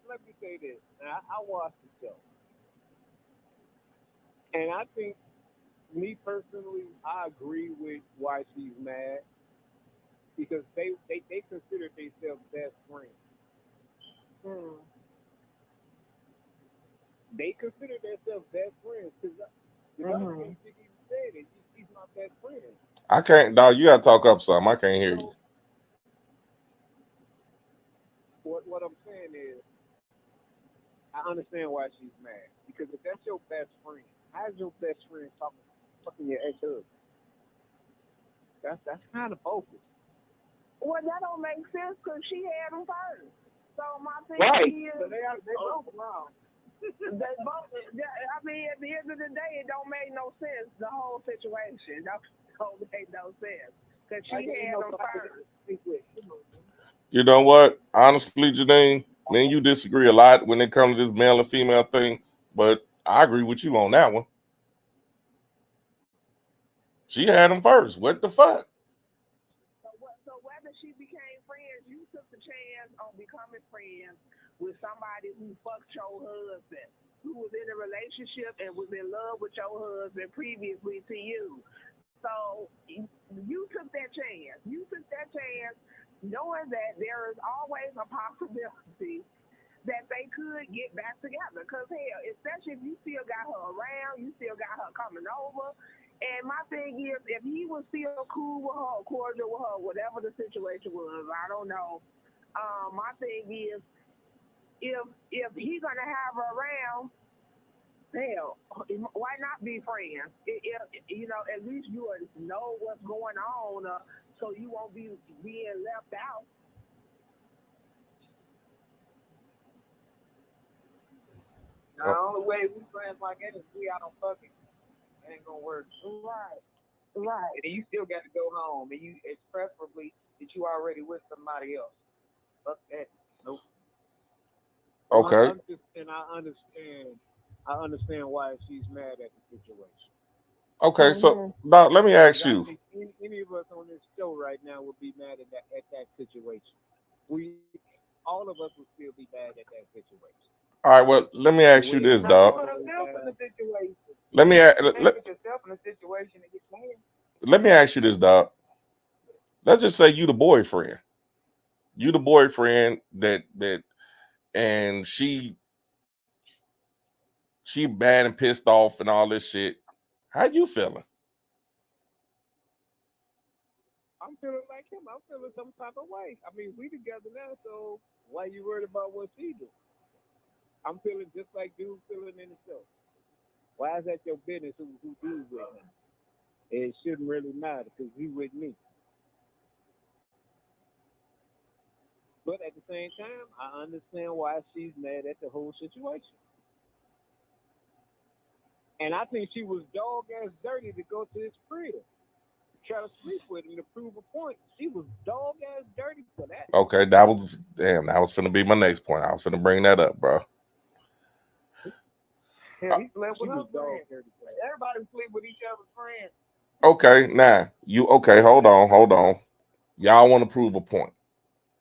let me say this. I watched the show, and I think, me personally, I agree with why she's mad because they consider themselves best friends. Hmm. They consider themselves best friends because the other thing she even said is she's my best friend. I can't, dog. You gotta talk up some. I can't hear you. What I'm saying is, I understand why she's mad because if that's your best friend, how's your best friend fucking your ex-husband? That's kind of bogus. Well, that don't make sense because she had him first. So my thing is, So they both wrong. they both. I mean, at the end of the day, it don't make no sense. The whole situation don't make no sense because she had him first. You know what? Honestly, Janine, me and you disagree a lot when it comes to this male and female thing, but I agree with you on that one. She had him first. What the fuck? So whether she became friends, you took the chance on becoming friends with somebody who fucked your husband, who was in a relationship and was in love with your husband previously to you. So you took that chance. You took that chance knowing that there is always a possibility that they could get back together. Because, hell, especially if you still got her around, you still got her coming over. And my thing is, if he was still cool with her, cordial with her, whatever the situation was, I don't know. My thing is, if he's going to have her around, hell, why not be friends? At least you would know what's going on, so you won't be being left out. The only way we friends like that is we out on fucking. It ain't gonna work. Right. And then you still got to go home, and it's preferably that you already with somebody else. Fuck that. Nope. Okay. I understand why she's mad at the situation. Okay, so Doc, let me ask I you. think any of us on this show right now would be mad at that situation. All of us would still be mad at that situation. All right, well, let me ask you this, Now dog. put yourself in the situation. Let me Can't let, put yourself in a situation to get mad. let me ask you this, dog. Let's just say you the boyfriend. You the boyfriend that and she bad and pissed off and all this shit. How you feeling? I'm feeling like him. I'm feeling some type of way. I mean, we together now, so why you worried about what she do? I'm feeling just like dude feeling in himself. Why is that your business who do with him? It shouldn't really matter because he with me. But at the same time, I understand why she's mad at the whole situation. And I think she was dog ass dirty to go to his crib, try to sleep with him to prove a point. She was dog ass dirty for that. Okay, that was finna be my next point. I was finna bring that up, bro. Hell, he slept She with her was dog friends. dirty for that. Everybody sleep with each other's friends. Okay, now hold on. Y'all want to prove a point.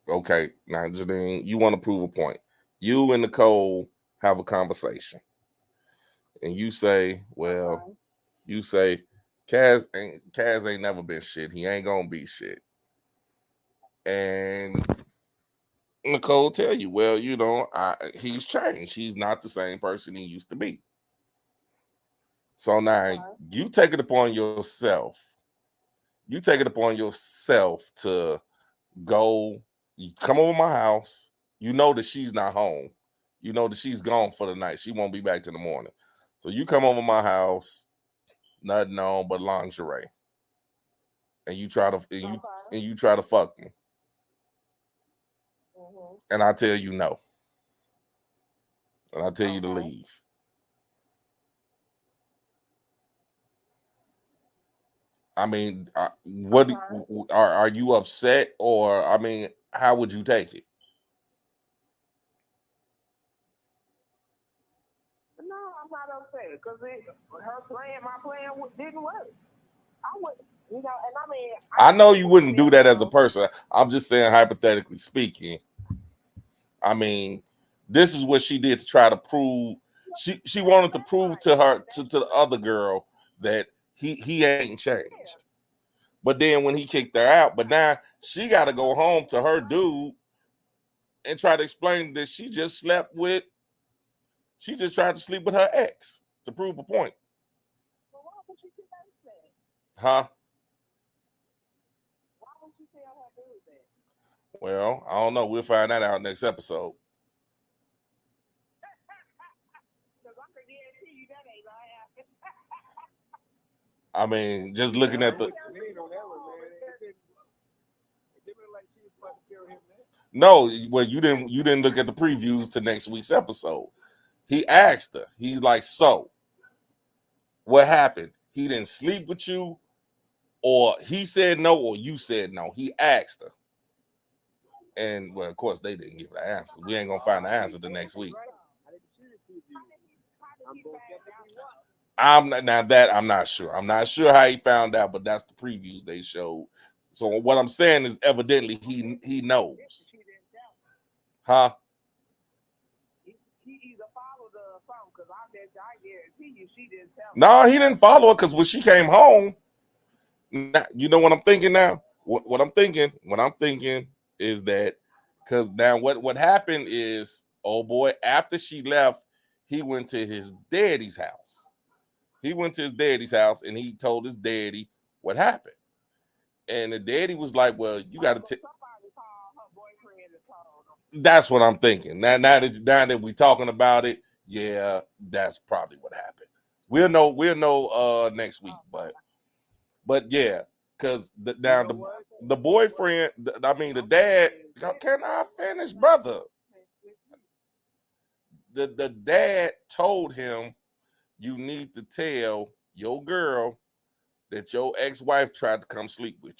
Okay, now Janine, you want to prove a point. You and Nicole have a conversation. And you say, well, Okay. you say, Kaz ain't never been shit. He ain't gonna be shit. And Nicole tell you, well, he's changed. He's not the same person he used to be. So now you take it upon yourself. You take it upon yourself to go, you come over my house. You know that she's not home. You know that she's gone for the night. She won't be back till the morning. So you come over my house, nothing on but lingerie, and you try to and you try to fuck me, and I tell you no, and I tell you to leave. I mean, what are you upset, or I mean, how would you take it? No, I'm not upset because her plan, my plan didn't work. I would, and I mean, I know you wouldn't do that as a person. I'm just saying, hypothetically speaking. I mean, this is what she did to try to prove. She wanted to prove to the other girl that he ain't changed. But then when he kicked her out, but now she got to go home to her dude and try to explain that she just tried to sleep with her ex to prove a point. Huh? Why would you tell her to do that? Well, I don't know. We'll find that out next episode. Because I can guarantee you that ain't gonna happen. I mean, just looking at the It ain't on that one, man. It didn't look like she was about to kill him, man. no. Well, you didn't look at the previews to next week's episode. He asked her. He's like, so what happened? He didn't sleep with you, or he said no, or you said no. He asked her. And well, of course, they didn't give the answer. We ain't gonna find the answer the next week. I'm not sure. I'm not sure how he found out, but that's the previews they showed. So what I'm saying is evidently he knows. Huh? He either followed her or something, because I guarantee you she didn't tell him. No, he didn't follow her because when she came home, you know what I'm thinking now? What I'm thinking is that because now what happened is, oh boy, after she left, he went to his daddy's house. He went to his daddy's house and he told his daddy what happened. And the daddy was like, well, you got to take. Somebody called her boyfriend and told him. That's what I'm thinking. Now that we're talking about it, yeah, that's probably what happened. We'll know next week, but yeah, because the boyfriend, the dad, can I finish, brother? The dad told him, you need to tell your girl that your ex-wife tried to come sleep with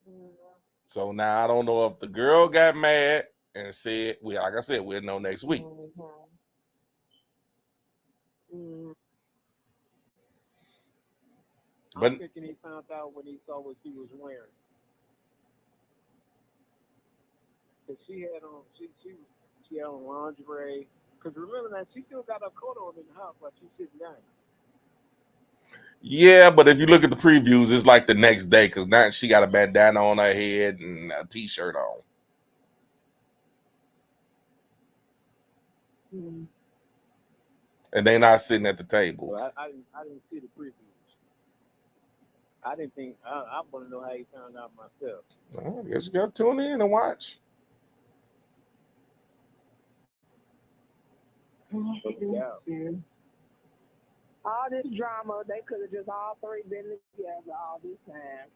you. So now I don't know if the girl got mad and said, well, like I said, we'll know next week. I'm thinking he found out when he saw what she was wearing. Cause she had on she had on lingerie. Cause remember that she still got her coat on in the house while she's sitting down. Yeah, but if you look at the previews, it's like the next day because now she got a bandana on her head and a t-shirt on. Mm-hmm. And they not sitting at the table. But I didn't see the previews. I didn't think I want to know how he found out myself. Well, I guess you got to tune in and watch. Yeah. All this drama, they could have just all three been together all this time.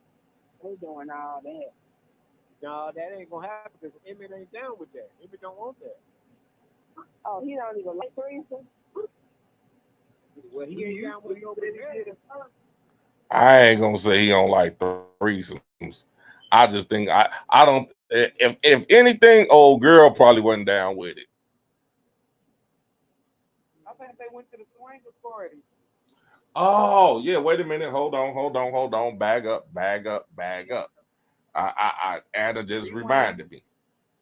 They doing all that. No, that ain't gonna happen because Emmett ain't down with that. Emmett don't want that. Oh, he don't even like threesome? Well, he ain't down with it over there. I ain't gonna say he don't like threesomes. I just think I don't. If anything, old girl probably wasn't down with it. I think they went to the swingers party. Oh yeah, wait a minute. Hold on. Bag up. Anna just reminded me.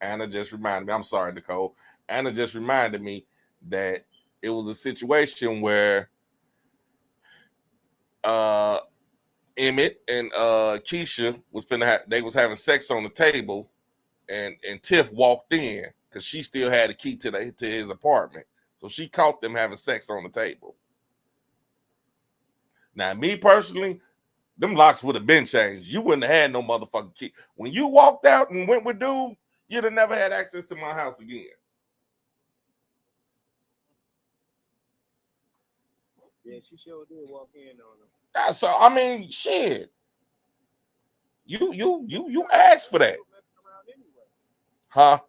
I'm sorry, Nicole. Anna just reminded me that it was a situation where Emmett and Keisha they was having sex on the table, and Tiff walked in because she still had the key to his apartment, so she caught them having sex on the table. Now, me personally, them locks would have been changed. You wouldn't have had no motherfucking key when you walked out and went with dude. You'd have never had access to my house again. Yeah, she sure did walk in on him. So I mean, shit. You asked for that, huh?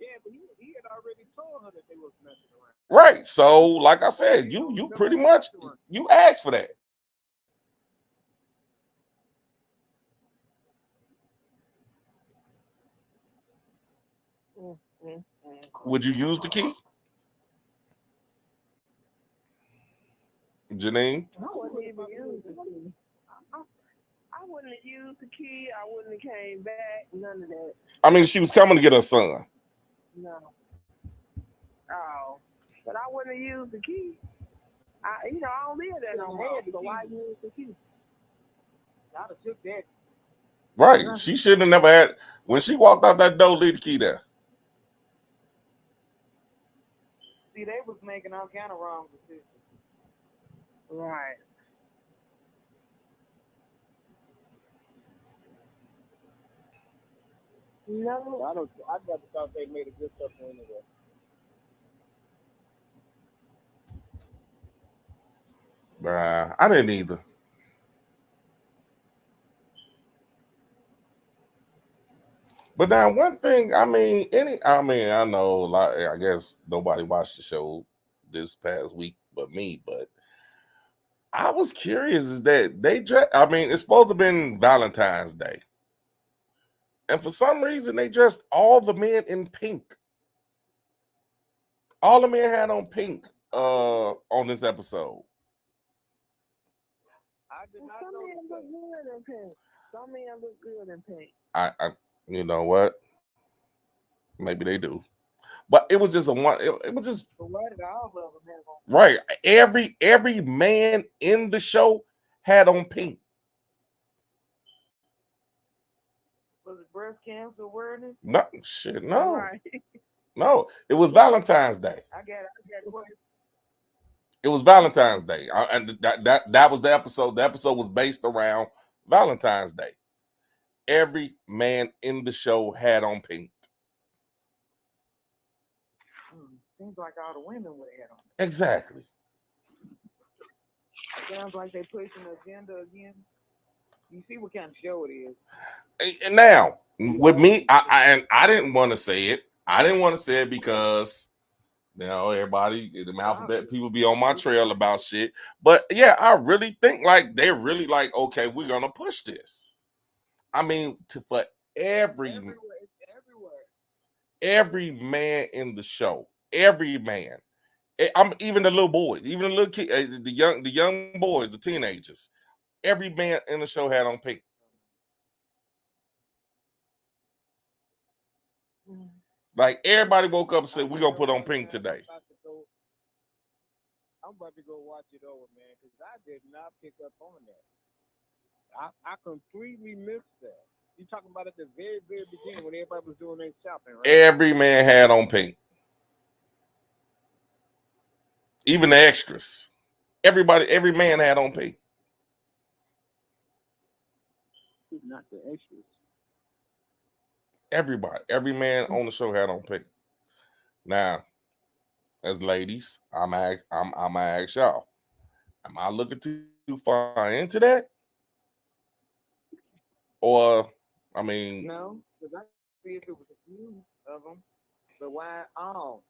Yeah, but he had already told her that they was messing around. Right. So, like I said, you pretty much you asked for that. Would you use the key, Janine? I wouldn't even use the key. I wouldn't have used the key. I wouldn't have came back. None of that. I mean, she was coming to get her son. No. Oh. But I wouldn't have used the key. I don't live there no more. So why use the key? I'd have took that. Right. She shouldn't have never had. When she walked out that door, leave the key there. See, they was making all kind of wrong decisions. Right. No. I never thought they made a good couple anyway. I didn't either. But now one thing, I know like I guess nobody watched the show this past week but me, but I was curious is that it's supposed to have been Valentine's Day. And for some reason they dressed all the men in pink. All the men had on pink on this episode. I did not Some know men look good in pink. Some men look good in pink. I you know what? Maybe they do. But it was just it was just But why did all of them have on? right. Every man in the show had on pink. Was it breast cancer awareness? No shit, no. Right. No, it was Valentine's Day. I got It was Valentine's Day. And that was the episode. The episode was based around Valentine's Day. Every man in the show had on pink. Seems like all the women would have on. Exactly. Sounds like they pushing the agenda again. You see what kind of show it is. And now, with me, I didn't want to say it. I didn't want to say it because everybody, the alphabet people be on my trail about shit. But yeah, I really think like they're really like, okay, we're gonna push this. I mean, for every man in the show, every man. I'm even the little boys, even the little kid, the young boys, the teenagers. Every man in the show had on pink. Like everybody woke up and said, "We're gonna put on pink today." I'm about to go watch it over, man, because I did not pick up on that. I completely missed that. You talking about at the very, very beginning when everybody was doing their shopping, right? Every man had on pink, even the extras. Every man had on pink. Not the extras. Everybody, every man on the show had on pink. Now, as ladies, I'm gonna ask y'all, am I looking too far into that? Or, I mean, No, because I see if it was a few of them, but why all?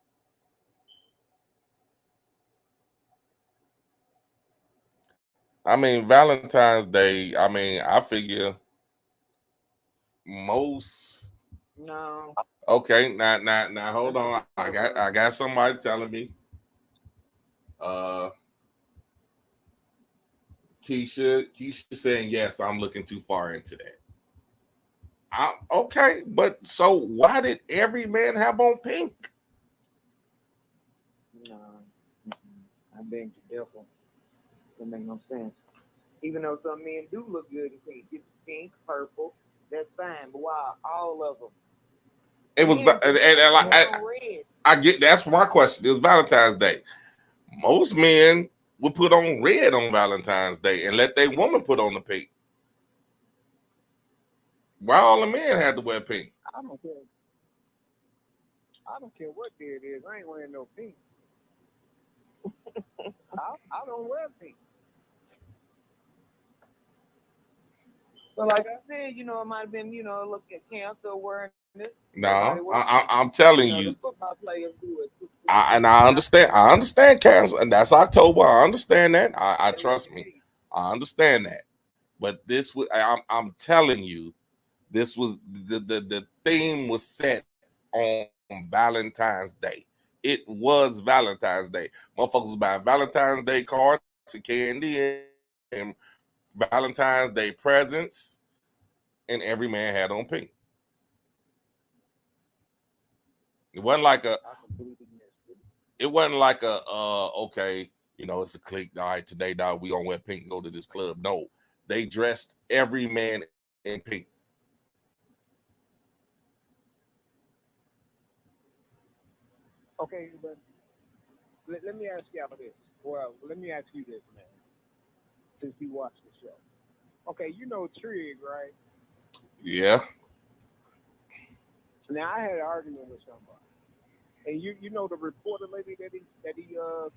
Valentine's Day, I figure most No. okay, now hold on. I got somebody telling me uh Keisha saying yes, I'm looking too far into that. Okay, but so why did every man have on pink? No. I beg to differ. That make no sense. Even though some men do look good in pink, it's pink, purple, that's fine. But why all of them? It was Men and red. I get that's my question. It was Valentine's Day. Most men would put on red on Valentine's Day and let their woman put on the pink. Why all the men had to wear pink? I don't care. I don't care what day it is. I ain't wearing no pink. I don't wear pink. So like I said, it might have been, look at cancer awareness. No, I'm telling you, The football players do it. I understand. I understand cancer, and that's October. I understand that. I trust me. I understand that. But this was, I'm telling you, this was the theme was set on Valentine's Day. It was Valentine's Day. Motherfuckers was buying Valentine's Day cards and candy and Valentine's Day presents, and every man had on pink. It wasn't like a. It wasn't like a. Okay, it's a clique. All right, today, dog, we gonna wear pink and go to this club. No, they dressed every man in pink. Okay, but let me ask y'all this. Well, let me ask you this, man, since you watched the show. Okay, you know Trig, right? Yeah. Now I had an argument with somebody. And you know the reporter lady that he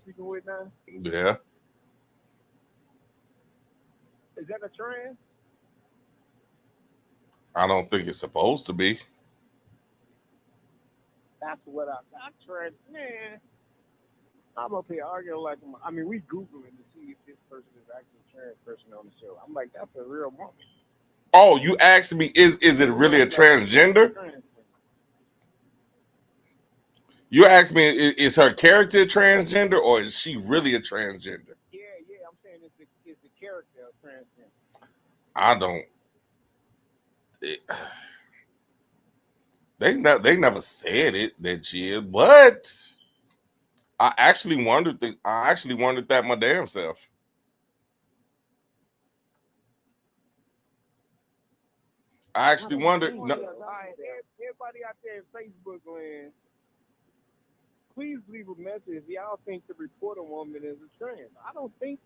speaking with now? Yeah. Is that a trend? I don't think it's supposed to be. That's what I trend, man. I'm up here arguing like we Googling to see if this person is actually a trans person on the show. I'm like, that's a real woman. Oh, you asked me, is it really a transgender? You asked me, is her character transgender or is she really a transgender? Yeah. I'm saying is the character a transgender? I don't. They never said it that she is, but I actually wondered that my damn self. I actually wondered. No, Everybody out there in Facebook land, please leave a message if y'all think the reporter woman is a trans. I don't think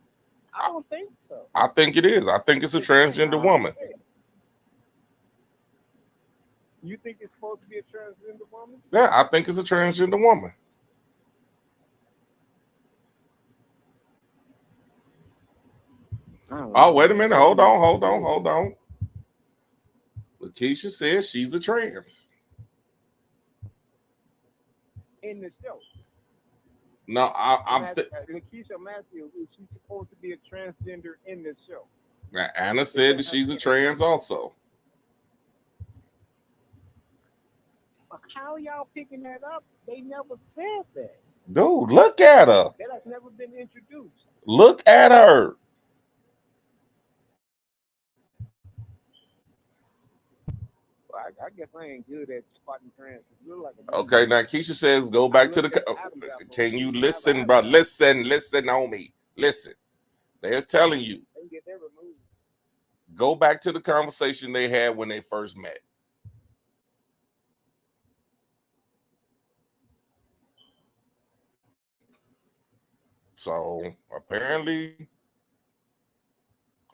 so. I think it is. I think it's a transgender woman. You think it's supposed to be a transgender woman? Yeah, I think it's a transgender woman. Oh, wait a minute. Hold on. Lakeisha says she's a trans. In the show. No, Lakeisha Matthews, is she supposed to be a transgender in the show? Anna said that she's a trans also. How y'all picking that up? They never said that. Dude, look at her. That has never been introduced. Look at her. I guess I ain't good at spotting trends. You look like a Okay, now Keisha says go I back to looked the. at the Adam's apple. Can you They have an listen, Adam's bro? apple. Listen on me. Listen. They're telling you They can get that removed. go back to the conversation they had when they first met. So apparently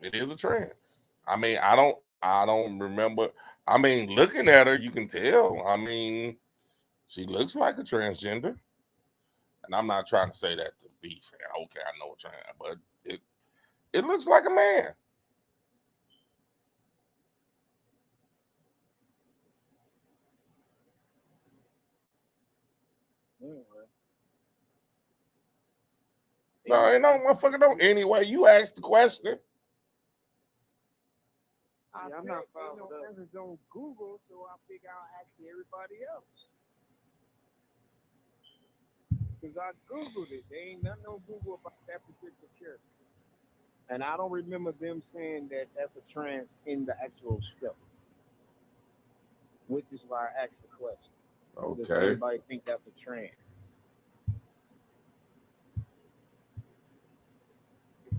it is a trans. I mean, I don't remember. I mean, looking at her, you can tell. I mean, she looks like a transgender. And I'm not trying to say that to be fair. Okay, I know a trans, but it looks like a man. Anyway, No, ain't no motherfucker don't. Anyway, you asked the question. I'm not found no answers on Google, so I figure I'll ask everybody else. Because I Googled it. There ain't nothing on Google about that particular character. And I don't remember them saying that that's a trans in the actual script. Which is why I asked the question. Does Okay. anybody think that's a trans?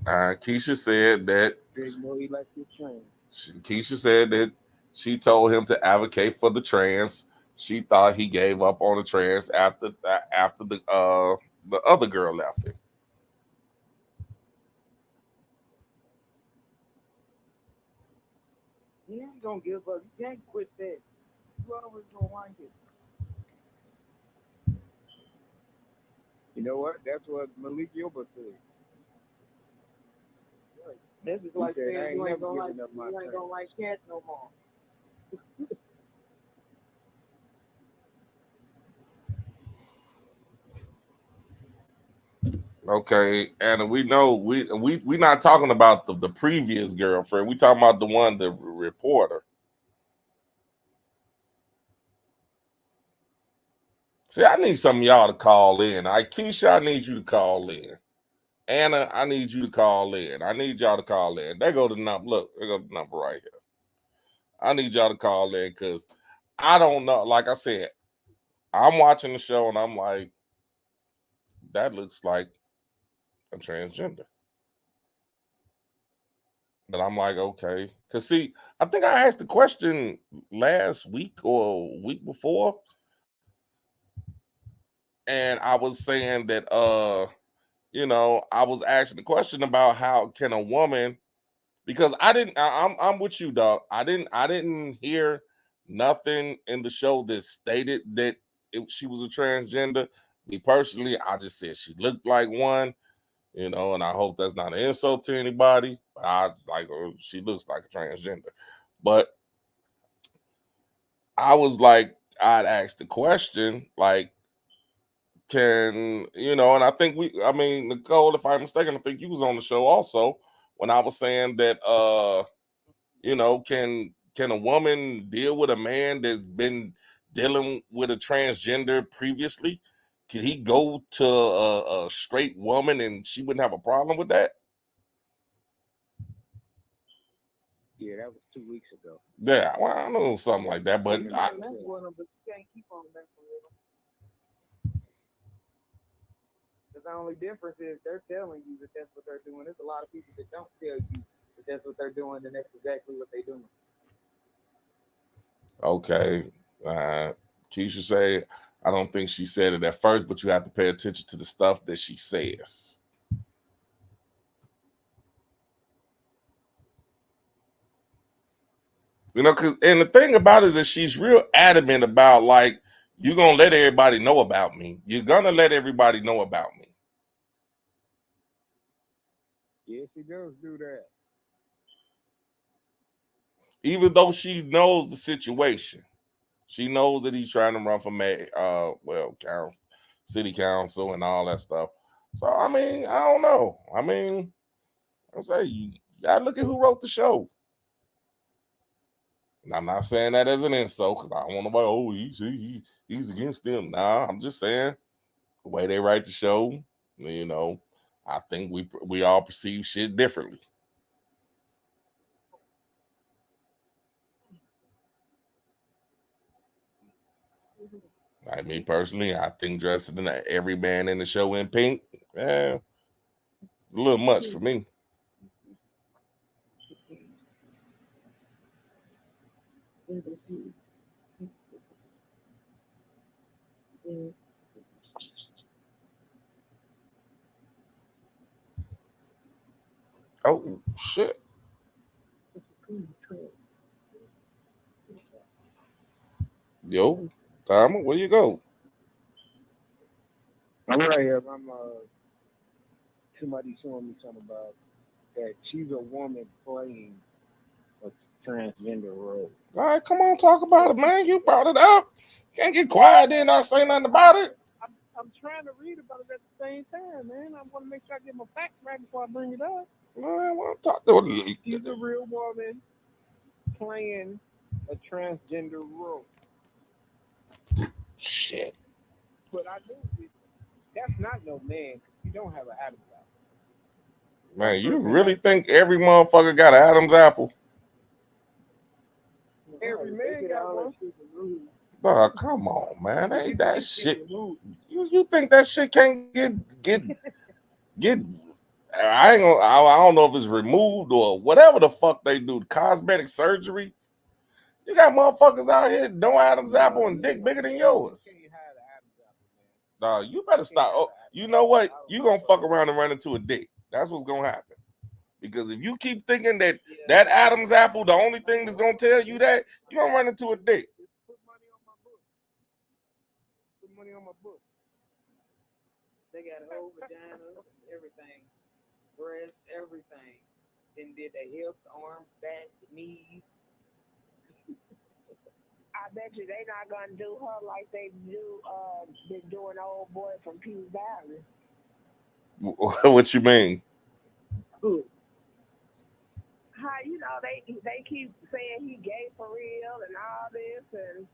Keisha said that Big no elected trans. Keisha said that she told him to advocate for the trans. She thought he gave up on the trans after the other girl left him. He ain't gonna give up. You can't quit that. You always gonna like it. You know what? That's what Malik Gilbert said. This is He like said, I saying ain't you ain't never gonna giving up my trans. like cats no more. Okay, and we know we not talking about the previous girlfriend. We talking about the one, the reporter. See, I need some of y'all to call in. Keisha, I need you to call in. Anna, I need you to call in. I need y'all to call in. There go the number. Look, there go the number right here. I need y'all to call in because I don't know. Like I said, I'm watching the show and I'm like, that looks like a transgender. But I'm like, okay. Because see, I think I asked the question last week or week before. And I was saying that I was asking the question about how can a woman, because I'm with you, dog. I didn't hear nothing in the show that stated that she was a transgender. Me personally, I just said she looked like one, and I hope that's not an insult to anybody. But I like her, she looks like a transgender. But I was like, I'd ask the question, like, and I think I mean, Nicole, if I'm mistaken, I think you was on the show also when I was saying that can a woman deal with a man that's been dealing with a transgender previously? Can he go to a straight woman and she wouldn't have a problem with that? Yeah, that was 2 weeks ago. Yeah, well, I know something like that, but You can mess with them, but you can't keep on messing with them. The only difference is they're telling you that that's what they're doing. There's a lot of people that don't tell you that that's what they're doing, and that's exactly what they're doing. okay. Keisha say, I don't think she said it at first, but you have to pay attention to the stuff that she says. And the thing about it is that she's real adamant about, like, you're gonna let everybody know about me. You're gonna let everybody know about me. Yeah, she does do that. Even though she knows the situation. She knows that he's trying to run for city council and all that stuff. So I mean, I don't know. I mean, I say you gotta look at who wrote the show. And I'm not saying that as an insult because I don't want nobody. Oh, he's against them. Nah, I'm just saying the way they write the show. I think we all perceive shit differently. Like me personally, I think dressing every man in the show in pink, it's a little much for me. Oh shit! Yo, Timer, where you go? I'm right here. I'm somebody showing me something about that she's a woman playing a transgender role. All right, come on, talk about it, man. You brought it up. Can't get quiet then not say nothing about it. I'm trying to read about it at the same time, man. I want to make sure I get my facts right before I bring it up. Man, what talk to She's a real woman playing a transgender role. Shit. But I knew that's not no man. You don't have an Adam's apple. Man, you really think every motherfucker got an Adam's apple? Every man got one. Oh, come on, man. Ain't that shit? You think that shit can't get I ain't gonna, I don't know if it's removed or whatever the fuck they do, cosmetic surgery. You got motherfuckers out here, no Adam's apple and dick bigger than yours. Nah, you better stop. Oh, you know what? You gonna fuck around and run into a dick. That's what's gonna happen. Because if you keep thinking that Adam's apple, the only thing that's gonna tell you that, you gonna run into a dick. Put money on my book. Put money on my book. They got whole vaginas, everything, breasts, everything. Then did the hips, arms, back, knees. I bet you they not gonna do her like they been doing the old boy from Peace Valley. What you mean? Who? How they keep saying he gay for real and all this and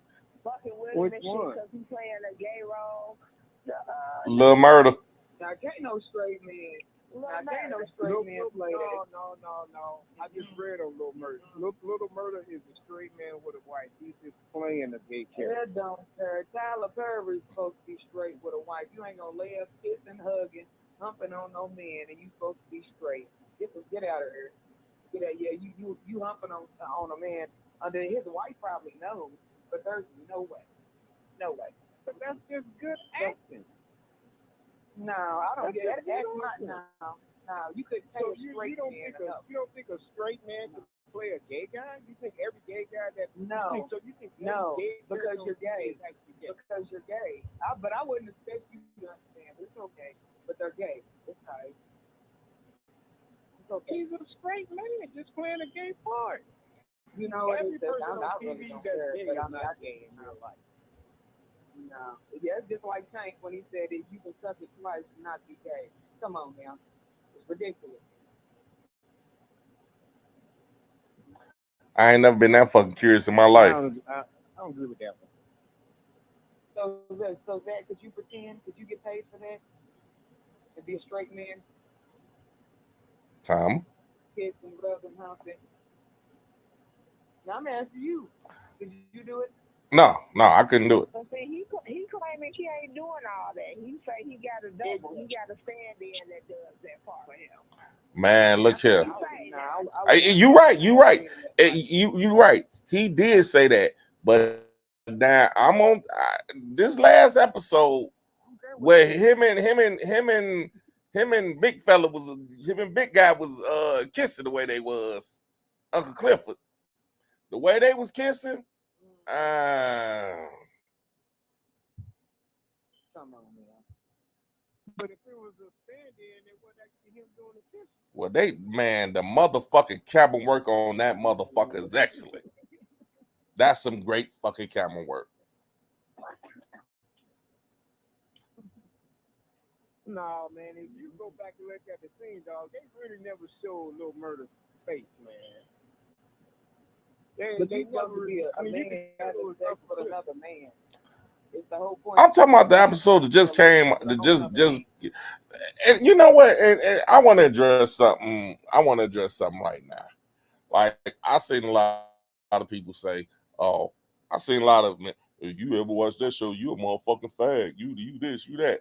fucking with him and shit because he playing a gay role. Lil Murder. Now, can't no straight man. Now, can't no straight man play that. No. I just read on Little Murder. Little Murder is a straight man with a wife. He's just playing a gay character. That don't care. Tyler Perry's supposed to be straight with a wife. You ain't gonna lay up kissing, hugging, humping on no man, and you supposed to be straight. Get out of here. Get out. Yeah, you humping on a man under his wife probably knows, but there's no way. No way. But that's just good acting. No, I don't get that. That's not no. You could take a straight man. You don't think a straight man could play a gay guy? You think every gay guy that no? So you think no, gay because you're gay. Because you're gay. But I wouldn't expect you to understand. It's okay. But they're gay. It's nice. It's okay. He's a straight man just playing a gay part. You know what Every it is? person I'm on not TV really gonna that's care, gay but is I'm not not gay in real life. No. Yeah, it's just like Tank when he said that you can suck it twice and not be gay. Come on now. It's ridiculous. I ain't never been that fucking curious in my life. I don't agree with that one. So that could you pretend? Could you get paid for that? To be a straight man? Tom? Kiss and rub and humping. Now I'm asking you. Could you do it? No, I couldn't do it. But see, he claiming he ain't doing all that. He say he got a double. He got a stand-in that does that part for him. Man, look here. You right. You right. He did say that, but now I'm on this last episode where him and Big Fella him and Big Guy was kissing the way they was. Uncle Clifford, the way they was kissing. Come on, man. But if it was a stand-in, it wasn't actually him doing the kiss. Well, the motherfucking camera work on that motherfucker is excellent. That's some great fucking camera work. No, man, if you go back and look at the scene, dog, they really never showed Little Murder's face, man. They never be a man having sex with another man. It's the whole point. I'm talking about the episode that just came. And you know what? And I want to address something. Right now. Like I seen a lot of people say, "Oh, I seen a lot of men. If you ever watch that show, you a motherfucking fag. You this, you that.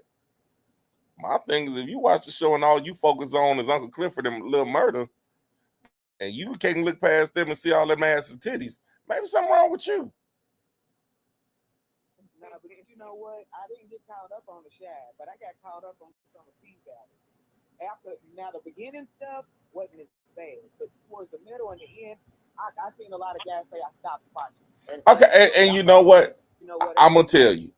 My thing is, if you watch the show and all you focus on is Uncle Clifford and Little Murder, and you can't look past them and see all them ass and titties, maybe something wrong with you. No, but you know what? I didn't get caught up on the Shy, but I got caught up on some of P Valley. After now, the beginning stuff wasn't as bad, but towards the middle and the end, I seen a lot of guys say I stopped watching. Okay, and you know what? You know what? I'm gonna tell you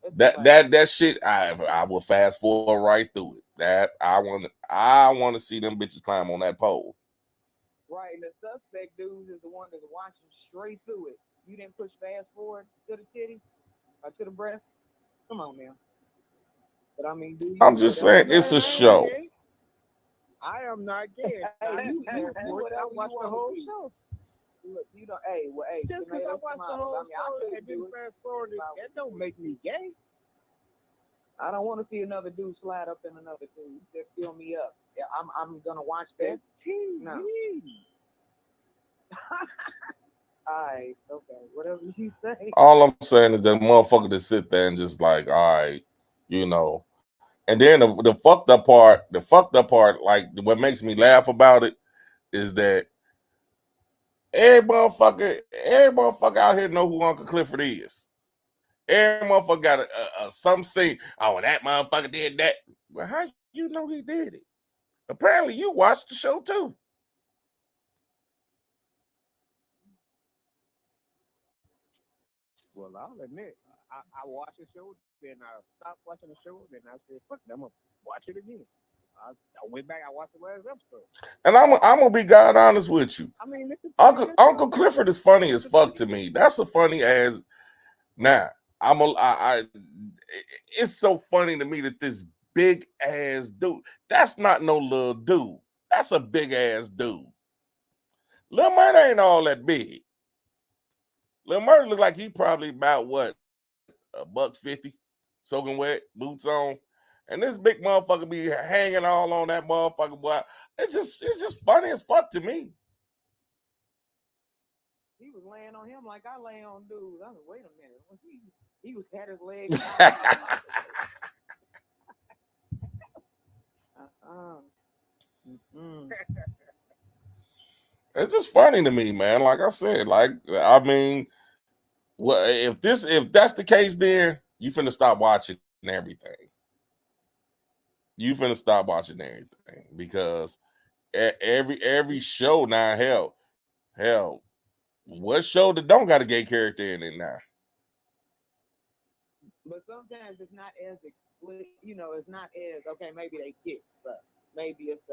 It's that like, that shit. I will fast forward right through it. That I want to see them bitches climb on that pole. right, and the suspect dude is the one that's watching straight through it. You didn't push fast forward to the titty or to the breast. Come on now. But I mean, do you? I'm just saying it's a show. I am not gay. Hey, You I watched watched the whole show. Look, you know, hey, Just because I watched the whole show and then fast forward, that don't make me gay. I don't want to see another dude slide up in another dude. Just fill me up. Yeah, I'm gonna watch that. TV. No. Alright, okay, whatever you say. All I'm saying is that motherfucker to sit there and just like, all right, you know. And then the fucked up part, like what makes me laugh about it is that every motherfucker out here know who Uncle Clifford is. Every motherfucker got some say, oh, that motherfucker did that. Well, how you know he did it? Apparently you watched the show too. Well, I'll admit, I watched the show, then I stopped watching the show, then I said, fuck it, I'm going to watch it again. I went back, I watched the last episode. And I'm gonna be God honest with you. I mean, Uncle Clifford is funny as fuck to me. That's a funny ass. Now it's so funny to me that this big ass dude. That's not no little dude. That's a big ass dude. Lil Murder ain't all that big. Lil Murder look like he probably about what, $150, soaking wet, boots on. And this big motherfucker be hanging all on that motherfucker, boy. It's just funny as fuck to me. He was laying on him like I lay on dudes. I was wait a minute. He was had his legs It's just funny to me, man. Like I said, like I mean, well, if that's the case, then you finna stop watching everything. You finna stop watching everything because every show now, hell, what show that don't got a gay character in it now? But sometimes it's not as explicit, you know, it's not as okay, maybe they kiss, but maybe it's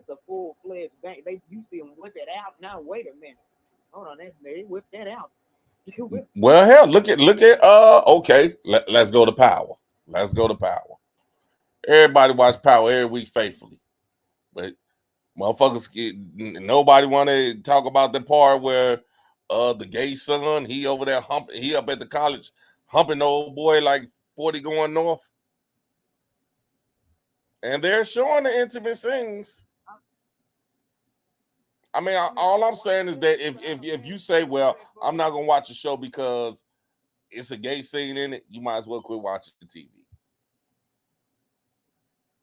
a full-fledged bang. You see them whip it out. Now wait a minute. Hold on, they whip that out. Well, hell, look at okay, let's go to Power. Let's go to Power. Everybody watch Power every week faithfully. But motherfuckers, nobody want to talk about the part where the gay son, he over there humping, he up at the college humping the old boy like 40 going north. And they're showing the intimate scenes. I mean, all I'm saying is that if you say, well, I'm not gonna watch the show because it's a gay scene in it, you might as well quit watching the TV.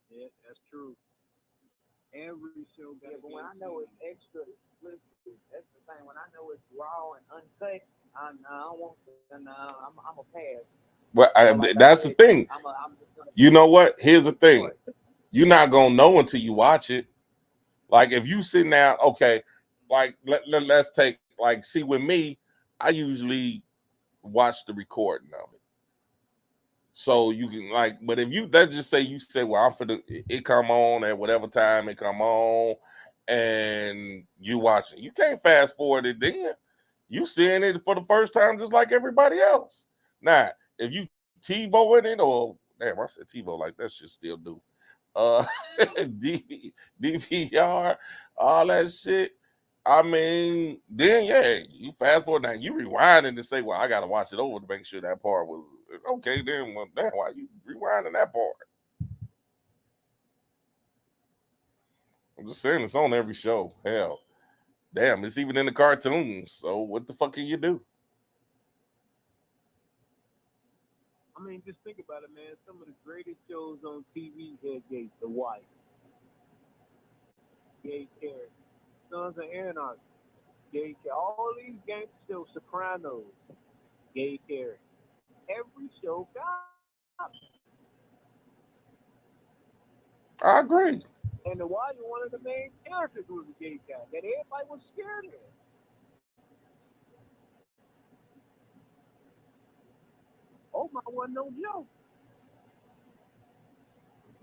Yeah, that's true. Every show got but when I know it's extra explicit, that's the thing. When I know it's raw and uncut, I don't want to. I'm a pass. Well, that's the thing. You know what? Here's the thing. You're not gonna know until you watch it. Like if you sit down, okay, like let's take like see with me, I usually watch the recording of it. So you can like, but if you let's just say you say, well, I'm for it come on at whatever time it come on, and you watch it. You can't fast forward it then. You seeing it for the first time just like everybody else. Now, if you TiVo in it or damn, I said TiVo like that shit still do. DVR, all that shit. I mean, then yeah, you fast forward now, you rewind and say, well, I gotta watch it over to make sure that part was okay. Then, well, damn, why you rewinding that part? I'm just saying it's on every show. Hell, damn, it's even in the cartoons. So what the fuck can you do? I mean, just think about it, man. Some of the greatest shows on TV had Gay, The Wife, Gay Carrot, Sons of Anarchy, Gay Carrot. All these gangster shows, Sopranos, Gay Carrot. Every show got it. I agree. And The Wife, one of the main characters was a gay guy that everybody was scared of. Oh my, wasn't no joke.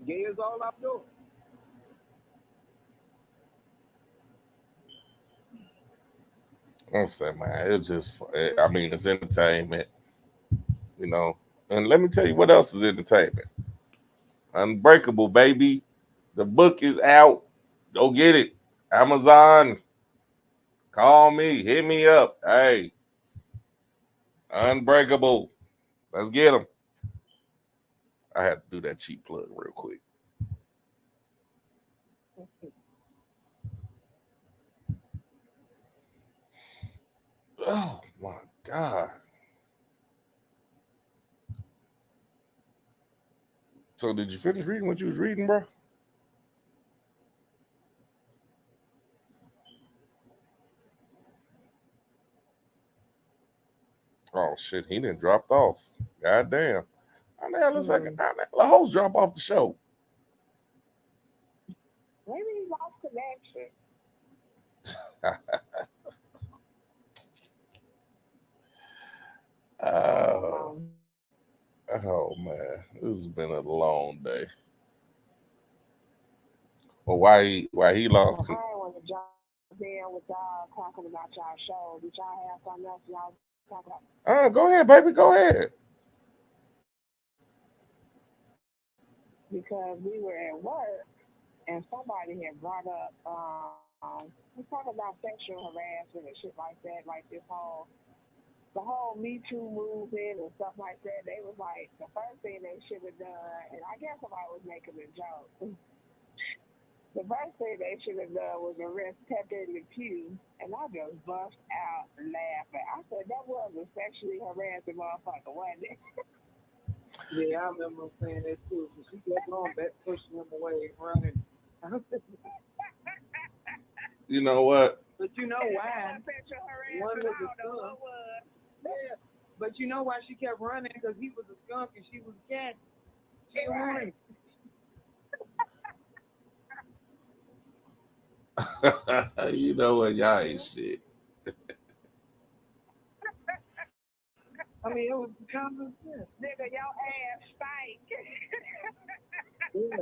Gay is all I'm doing. I'm saying, man, it's just, I mean, it's entertainment, you know. And let me tell you what else is entertainment. Unbreakable, baby. The book is out. Go get it. Amazon, call me, hit me up. Hey, Unbreakable. Let's get them. I had to do that cheap plug real quick. Oh my God. So did you finish reading what you was reading, bro? Oh shit, he didn't dropped off. God damn. How the hell is that? How the host drop off the show? Maybe he lost connection. Oh, oh man, this has been a long day. Well, why he lost? I want to jump in with y'all talking about y'all show. Did y'all have something else y'all talk about? Go ahead, baby. Go ahead. Because we were at work and somebody had brought up, we talk about sexual harassment and shit like that, like the whole Me Too movement and stuff like that. They was like, the first thing they should have done, and I guess somebody was making a joke. The first thing they should have done was arrest Pepe Le Pew, and I just bust out laughing. I said, that was a sexually harassing motherfucker, wasn't it? Yeah, I remember saying that too. So she kept on back pushing him away, running. You know what? But you know why? Sexual One harassment, was I a don't know skunk. what was. Yeah. But you know why she kept running? Because he was a skunk and she was a cat. She was running. You know what? Y'all ain't shit. I mean, it was common sense. Nigga, your ass stank. Yeah,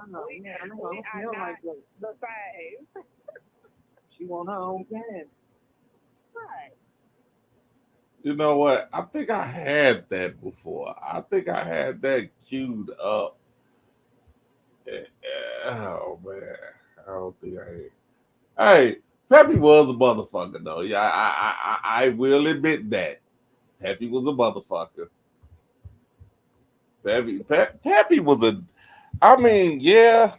no, yeah, I don't feel like that. The same. She want her own kind. Right. You know what? I think I had that before. I think I had that queued up. Oh man, I don't think I had. Hey, Peppy was a motherfucker though. Yeah, I will admit that. Peppy was a motherfucker. Peppy was a. I mean, yeah.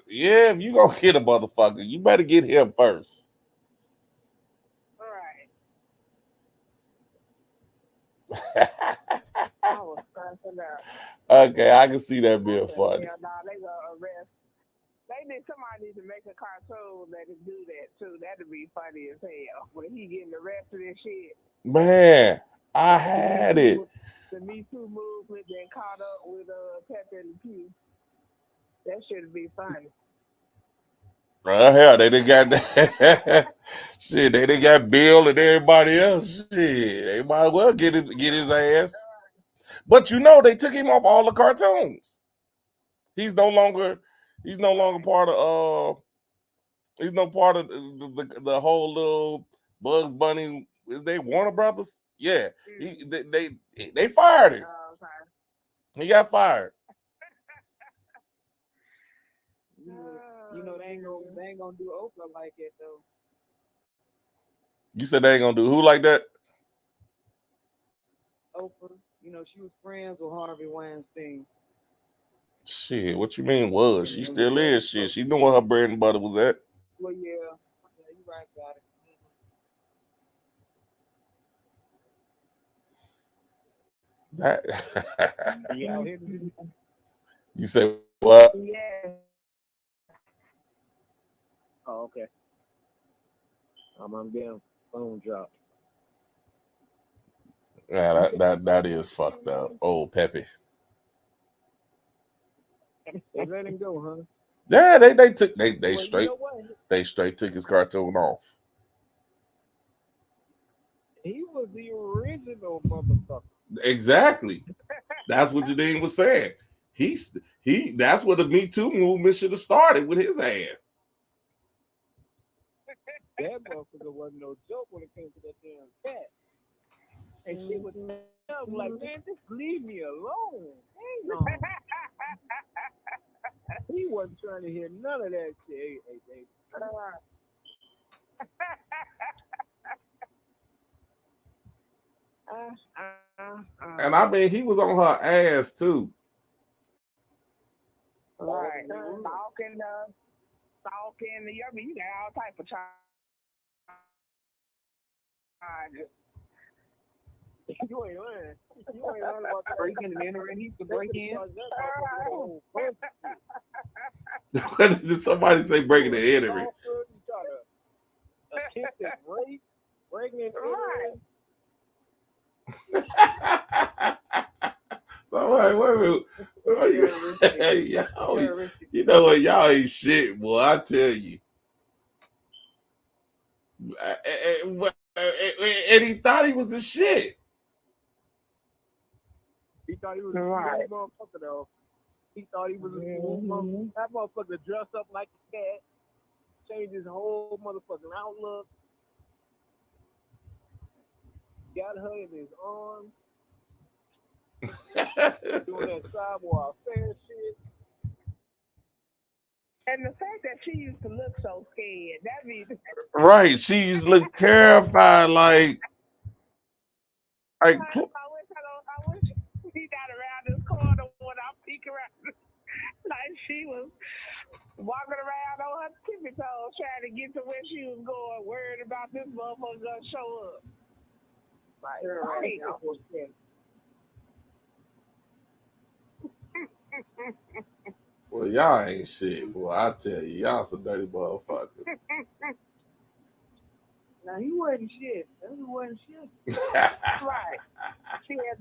If you gonna hit a motherfucker, you better get him first. Right. I was cracking up. Okay, I can see that being I said, funny. hell nah, they gonna arrest. Somebody needs to make a cartoon that can do that too. That'd be funny as hell. When he getting arrested and shit. Man, I had it. The Me Too movement then caught up with Pepe Le Pew. That should be funny. Hell, they done got that. Shit, they done got Bill and everybody else. Shit, they might as well get his ass. But you know, they took him off all the cartoons. He's no longer part of he's no part of the whole little Bugs Bunny. Is they Warner Brothers? Yeah, they fired him. He got fired. You know they ain't gonna do Oprah like that though. You said they ain't gonna do who like that? Oprah, you know she was friends with Harvey Weinstein. Shit, what you mean was? She still is. Shit, she knew where her bread and butter was at. Well, yeah, you right about it. That You out here? you say what? Yeah. Oh, okay. I'm on damn phone drop. Yeah, that is fucked up. Old Peppy. They let him go, huh? Yeah, they took they Well, you straight know what? they straight took his cartoon off. He was the original motherfucker. Exactly. That's what Janine was saying. He that's where the Me Too movement should have started with his ass. That motherfucker wasn't no joke when it came to that damn cat. And she was like, man, just leave me alone. Hang on. He wasn't trying to hear none of that shit. Hey, Dave. And I mean, he was on her ass too. Right. Stalking, I mean, you got all type of charges. You ain't lying. You ain't lying about the breaking and entering. He used to break in. What did somebody say breaking the entering? Attempted rape, breaking and entering. So wait a minute. You know what? Y'all ain't shit, boy. I tell you. And he thought he was the shit. He thought he was a smooth motherfucker, though. He thought he was a smooth motherfucker. That motherfucker dressed up like a cat, changed his whole motherfucking outlook, got her in his arms, doing that sidewalk fair shit. And the fact that she used to look so scared, that means Right. She used to look terrified, like I wish he got around this corner when I peek around. Like she was walking around on her tippy toes trying to get to where she was going, worried about this motherfucker gonna show up. Like, well, y'all ain't shit, boy. I tell you, y'all some dirty motherfuckers. Now he wasn't shit. That wasn't shit. right. She had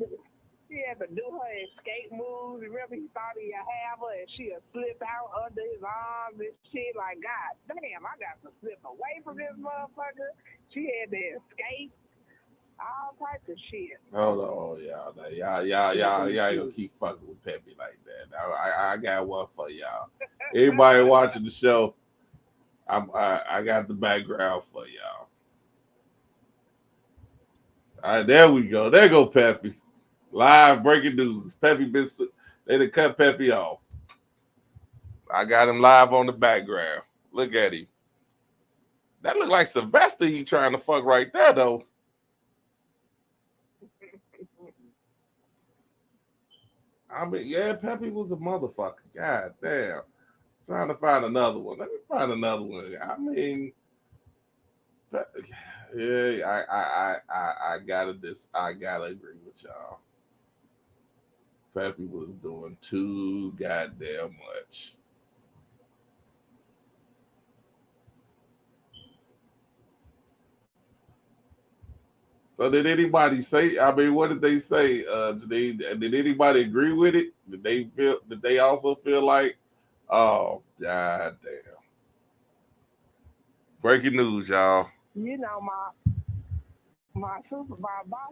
to do her escape moves. Remember, he thought he'd have her and she'd slip out under his arms and shit. Like, God damn, I got to slip away from this motherfucker. She had to escape. All types of shit. Hold on, y'all. Now, y'all ain't gonna keep fucking with Peppy like that. Now, I got one for y'all. Everybody watching the show, I got the background for y'all. All right, there we go. There go Peppy. Live breaking news. Peppy they done cut Peppy off. I got him live on the background. Look at him. That look like Sylvester he trying to fuck right there, though. I mean, yeah, Peppy was a motherfucker. God damn. Trying to find another one. Let me find another one. I mean, yeah, I gotta agree with y'all. Peppy was doing too goddamn much. So did anybody say? I mean, what did they say? Did anybody agree with it? Did they also feel like, oh god damn? Breaking news, y'all. You know, my boss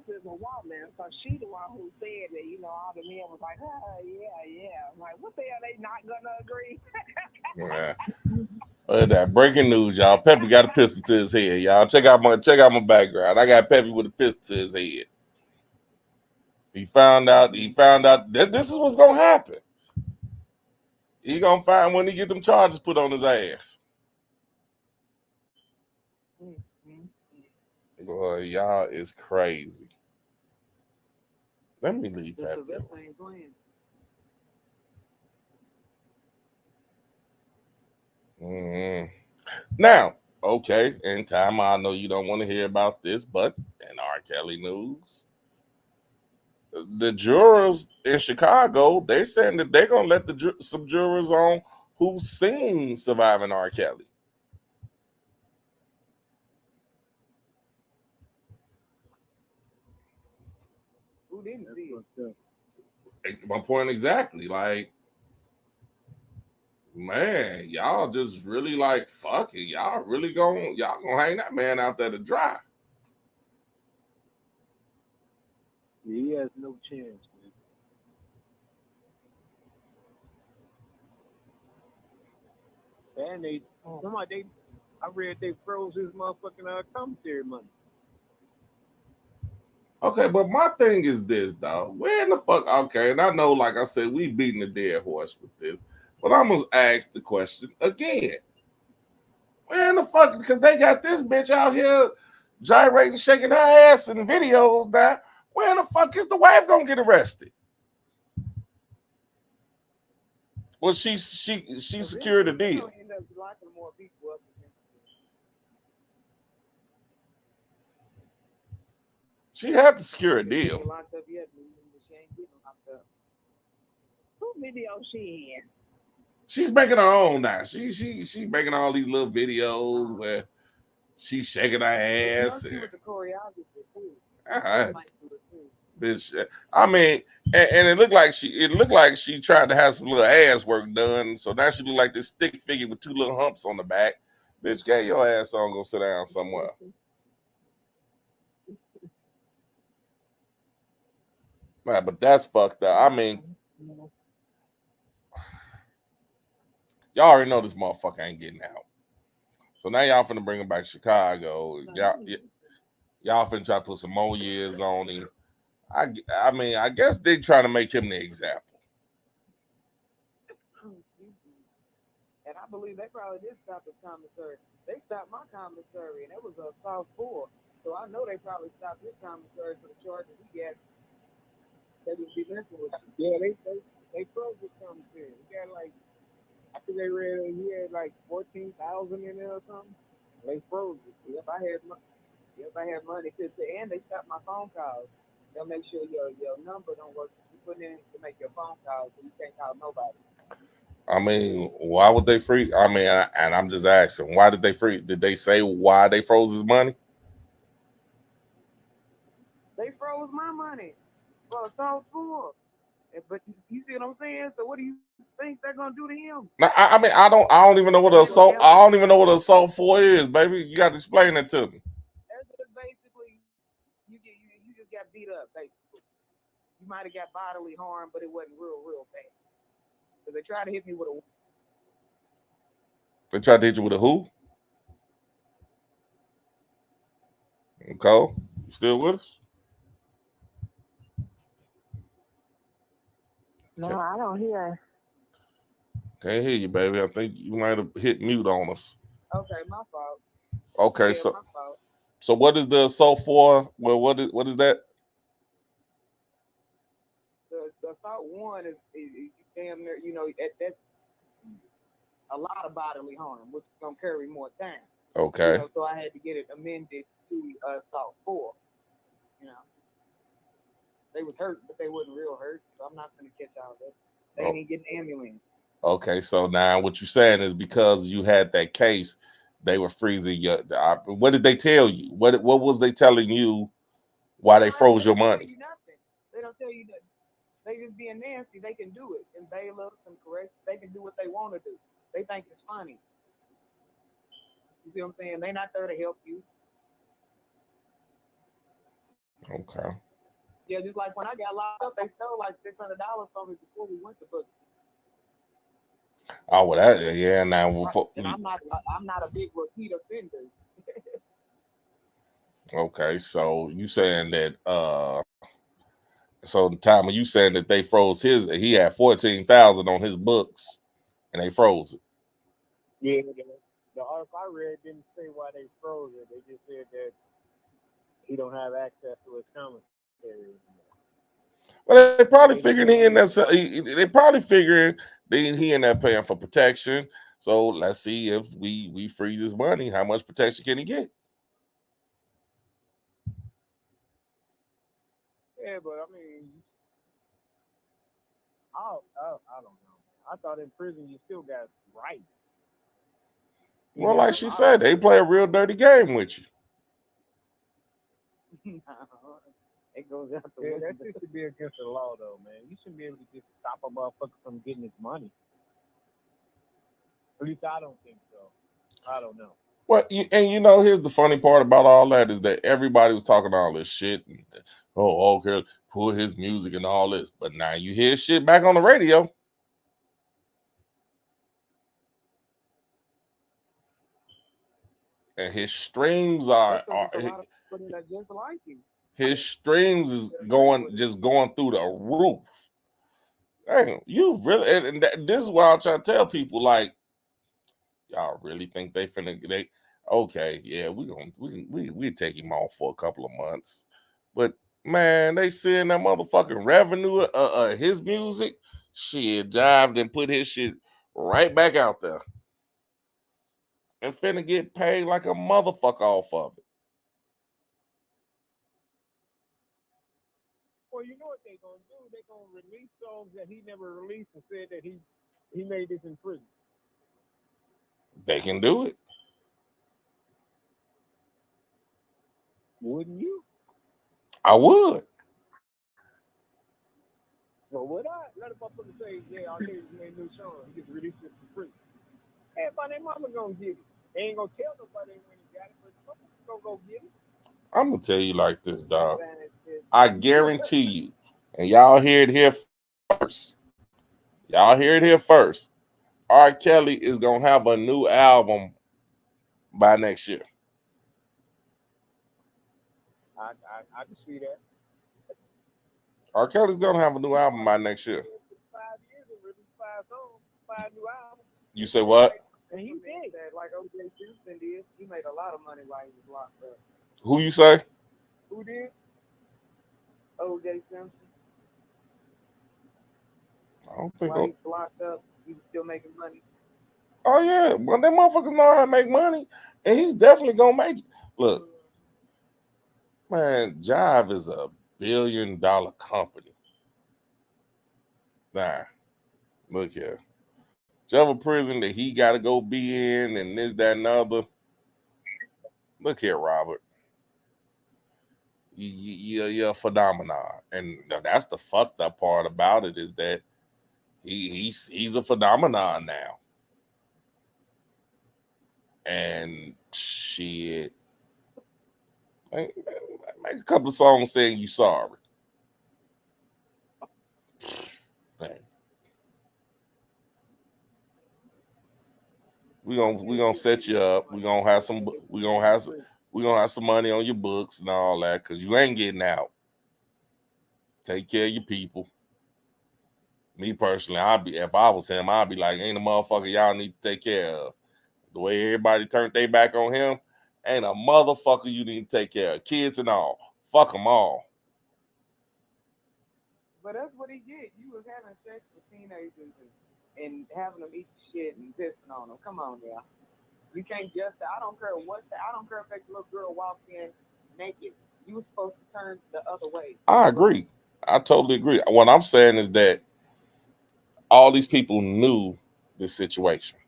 is a woman, so she the one who said that, you know, all the men was like, yeah. I'm like, what the hell, they not gonna agree? Yeah. Look at that. Breaking news, y'all. Peppy got a pistol to his head, y'all. Check out my background. I got Peppy with a pistol to his head. He found out that this is what's gonna happen. He gonna find when he get them charges put on his ass. Boy, y'all is crazy. Let me leave Peppy. Mm-hmm. Now, okay, in time, I know you don't want to hear about this, but in R. Kelly news, the jurors in Chicago, they saying that they're gonna let some jurors on who've seen Surviving R. Kelly. Who didn't That's see it? fucked up. My point exactly. Like, man, y'all just really like fuck it. Y'all gonna hang that man out there to dry. Yeah, he has no chance, man. And I read they froze his motherfucking commentary money. Okay, but my thing is this, dog. Where in the fuck? Okay, and I know, like I said, we beating the dead horse with this, but I'm gonna ask the question again. Where in the fuck? Because they got this bitch out here gyrating, shaking her ass in videos now. Where in the fuck is the wife gonna get arrested? Well, she secured a deal. End up locking more people up. She had to secure a She deal. ain't locked up yet, but she ain't getting locked up. Who video she in? She's making her own now. She making all these little videos where she's shaking her ass. She was the choreographer too. And, bitch, I mean, and it looked like she tried to have some little ass work done. So now she look like this stick figure with two little humps on the back. Bitch, get your ass on, go sit down somewhere. Nah, but that's fucked up. I mean, y'all already know this motherfucker ain't getting out. So now y'all finna bring him back to Chicago. Y'all finna try to put some more years on him. I mean, I guess they trying to make him the example. And I believe they probably did stop the commissary. They stopped my commissary, and it was a South 4. So I know they probably stopped his commissary for the charges he got. They just be messing with him. Yeah, they froze his commentary. He got like, I think they read he had like 14,000 in there or something. They froze it. If I had money, and they stopped my phone calls. They'll make sure your number don't work. You put in to make your phone calls, so you can't call nobody. I mean, why would they freeze? I mean, and I'm just asking, why did they freeze? Did they say why they froze his money? They froze my money for South 4. But you see what I'm saying? So what do you think they're gonna do to him? I mean, I don't even know what assault. I don't even know what assault 4 is, baby. You got to explain it to me. That's just basically you just got beat up. Basically, you might have got bodily harm, but it wasn't real bad. So they tried to hit me with a. They tried to hit you with a who? Cole, you still with us? No, I don't hear. Can't hear you, baby. I think you might have hit mute on us. Okay, my fault. Okay, Yeah, so my fault. so what is the assault 4? Well, what is that? The assault 1 is damn near, that's a lot of bodily harm, which is gonna carry more time. Okay. So I had to get it amended to assault 4. They was hurt, but they wasn't real hurt, so I'm not gonna catch all that. They didn't get an ambulance. Okay, so now what you're saying is because you had that case, they were freezing your. What did they tell you? What was they telling you? Why they froze your money? Nothing. They don't tell you that. They just being nasty. They can do it and bail us and correct. They can do what they want to do. They think it's funny. You see what I'm saying? They're not there to help you. Okay. Yeah, just like when I got locked up, they stole like $600 from me before we went to book. Oh, well, that, yeah. Now, and I'm not a big repeat offender. Okay, so you saying that so the time of you saying that they froze his, he had 14,000 on his books, and they froze it. Yeah, the article I read didn't say why they froze it. They just said that he don't have access to his commentary. Well, they probably figuring he in that. They probably figuring he in there paying for protection. So let's see if we freeze his money. How much protection can he get? Yeah, but I mean, I don't know. I thought in prison you still got rights. You Well, got like a she lot said, they play a real dirty game with you. it goes out the window. That shit should be against the law, though, man. You shouldn't be able to just stop a motherfucker from getting his money. At least I don't think so. I don't know. Well, and you know, here's the funny part about all that is that everybody was talking all this shit. And, oh, okay, pull his music and all this. But now you hear shit back on the radio. And his streams That's 'cause there's a lot of people that just like him. his streams is going through the roof. Dang, you really this is why I'm trying to tell people, like, y'all really think they okay, yeah, we take him off for a couple of months. But man, they seeing that motherfucking revenue his music, shit, jived and put his shit right back out there. And finna get paid like a motherfucker off of it. Well, you know what they're gonna do? They're gonna release songs that he never released and said that he made this in prison. They can do it. Wouldn't you? I would. So would I? Let a motherfucker say, yeah, I'll tell you he made a new song. He just released it for free. Everybody, their mama gonna get it. They ain't gonna tell nobody when he got it, but motherfuckers gonna go get it. I'm gonna tell you like this, dog. I guarantee you, and y'all hear it here first. Y'all hear it here first. R. Kelly is gonna have a new album by next year. I can see that. R. Kelly's gonna have a new album by next year. 5 years and released 5 songs, 5 new albums. You say what? And he did that like O.J. Simpson did. He made a lot of money while he was locked up. Who you say? Who did? O.J. Simpson. I don't think. While he was locked up, he was still making money. Oh yeah, well, them motherfuckers know how to make money, and he's definitely gonna make it. Look, man, Jive is $1 billion company. Nah, look here. Whichever prison that he got to go be in, and this, that, and other. Look here, Robert. You're a phenomenon, and that's the fucked up part about it is that he's a phenomenon now. And shit, make a couple of songs saying you sorry. Man. We gonna set you up. We gonna have some money on your books and all that, because you ain't getting out. Take care of your people. Me personally, if I was him, I'd be like, ain't a motherfucker y'all need to take care of. The way everybody turned their back on him, ain't a motherfucker you need to take care of. Kids and all. Fuck them all. But that's what he did. You was having sex with teenagers and having them eat shit and pissing on them. Come on now. You can't just, I don't care if that little girl walked in naked. You were supposed to turn the other way. I agree. I totally agree. What I'm saying is that all these people knew this situation.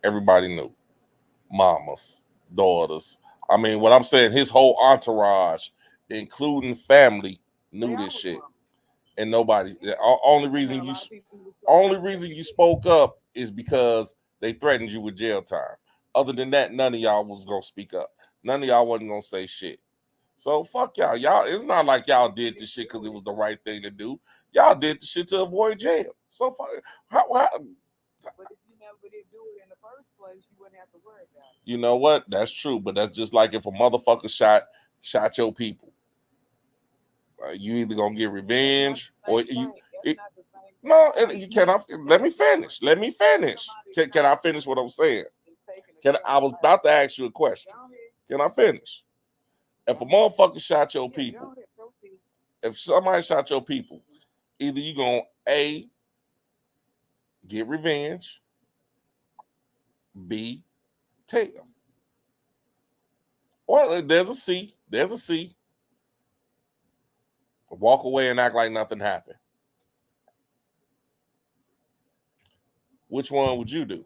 Everybody knew. Mamas, daughters. I mean, what I'm saying, his whole entourage, including family, knew this shit. And nobody. The only reason you spoke up is because they threatened you with jail time. Other than that, none of y'all was gonna speak up. None of y'all wasn't gonna say shit. So fuck y'all. Y'all, it's not like y'all did this shit because it was the right thing to do. Y'all did the shit to avoid jail. So fuck. How, but if you never did do it in the first place, you wouldn't have to worry about it. You know what? That's true, but that's just like if a motherfucker shot your people. You either gonna get revenge or you. No, you cannot. Let me finish. Can I finish what I'm saying? I was about to ask you a question. Can I finish? If a motherfucker shot your people, if somebody shot your people, either you gonna A, get revenge, B, tell. Or there's a C. walk away and act like nothing happened. Which one would you do?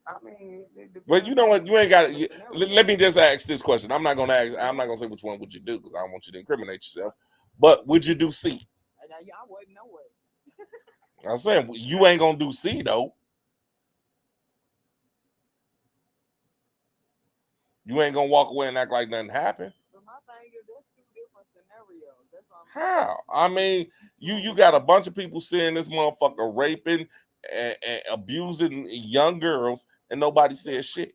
I mean, But you know what? You ain't got it. Let me just ask this question. I'm not gonna say which one would you do because I don't want you to incriminate yourself. But would you do C? Now, y'all wasn't no way. I'm saying you ain't gonna do C though. You ain't gonna walk away and act like nothing happened. But my thing is, there's two different scenarios. That's all. How? I mean, you got a bunch of people seeing this motherfucker raping and abusing young girls, and nobody says shit.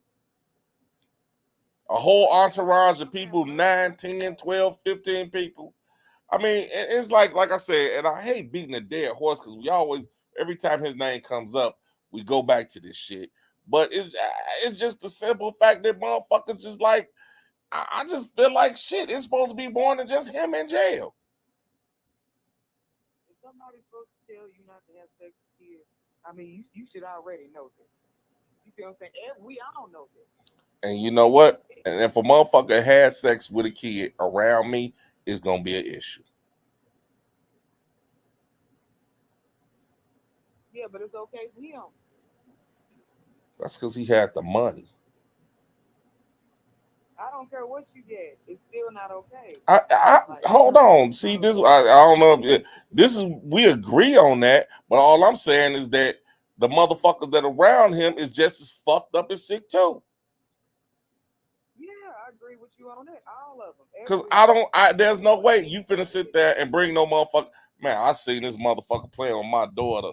A whole entourage of people, 9, 10, 12, 15 people. I mean, it's like I said, and I hate beating a dead horse because we always, every time his name comes up, we go back to this shit. But it's just the simple fact that motherfuckers just like, I just feel like shit. It's supposed to be more than just him in jail. If somebody's supposed to tell you not to have sex with kids, I mean, you should already know this. You feel what I'm saying? We all know this. And you know what? And if a motherfucker had sex with a kid around me, it's gonna be an issue. Yeah, but it's okay for him. That's because he had the money. I don't care what you get. It's still not okay. Hold on. See this. I don't know if this is. We agree on that, but all I'm saying is that the motherfuckers that around him is just as fucked up and sick too. Yeah, I agree with you on that. All of them. Because there's no way you finna sit there and bring no motherfucker. Man, I seen this motherfucker play on my daughter.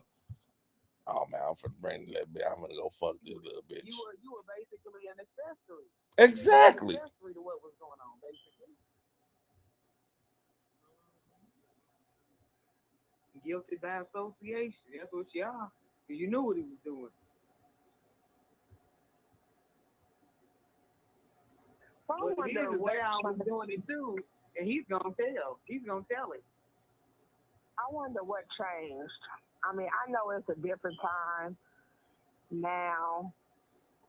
Oh man, I'm finna bring that bitch. I'm gonna go fuck this little bitch. You were basically an accessory. Exactly. An accessory to what was going on, basically. Guilty by association. That's what you are. You knew what he was doing. But the way I was doing it too, and he's gonna tell. He's gonna tell it. I wonder what changed. I mean, I know it's a different time now,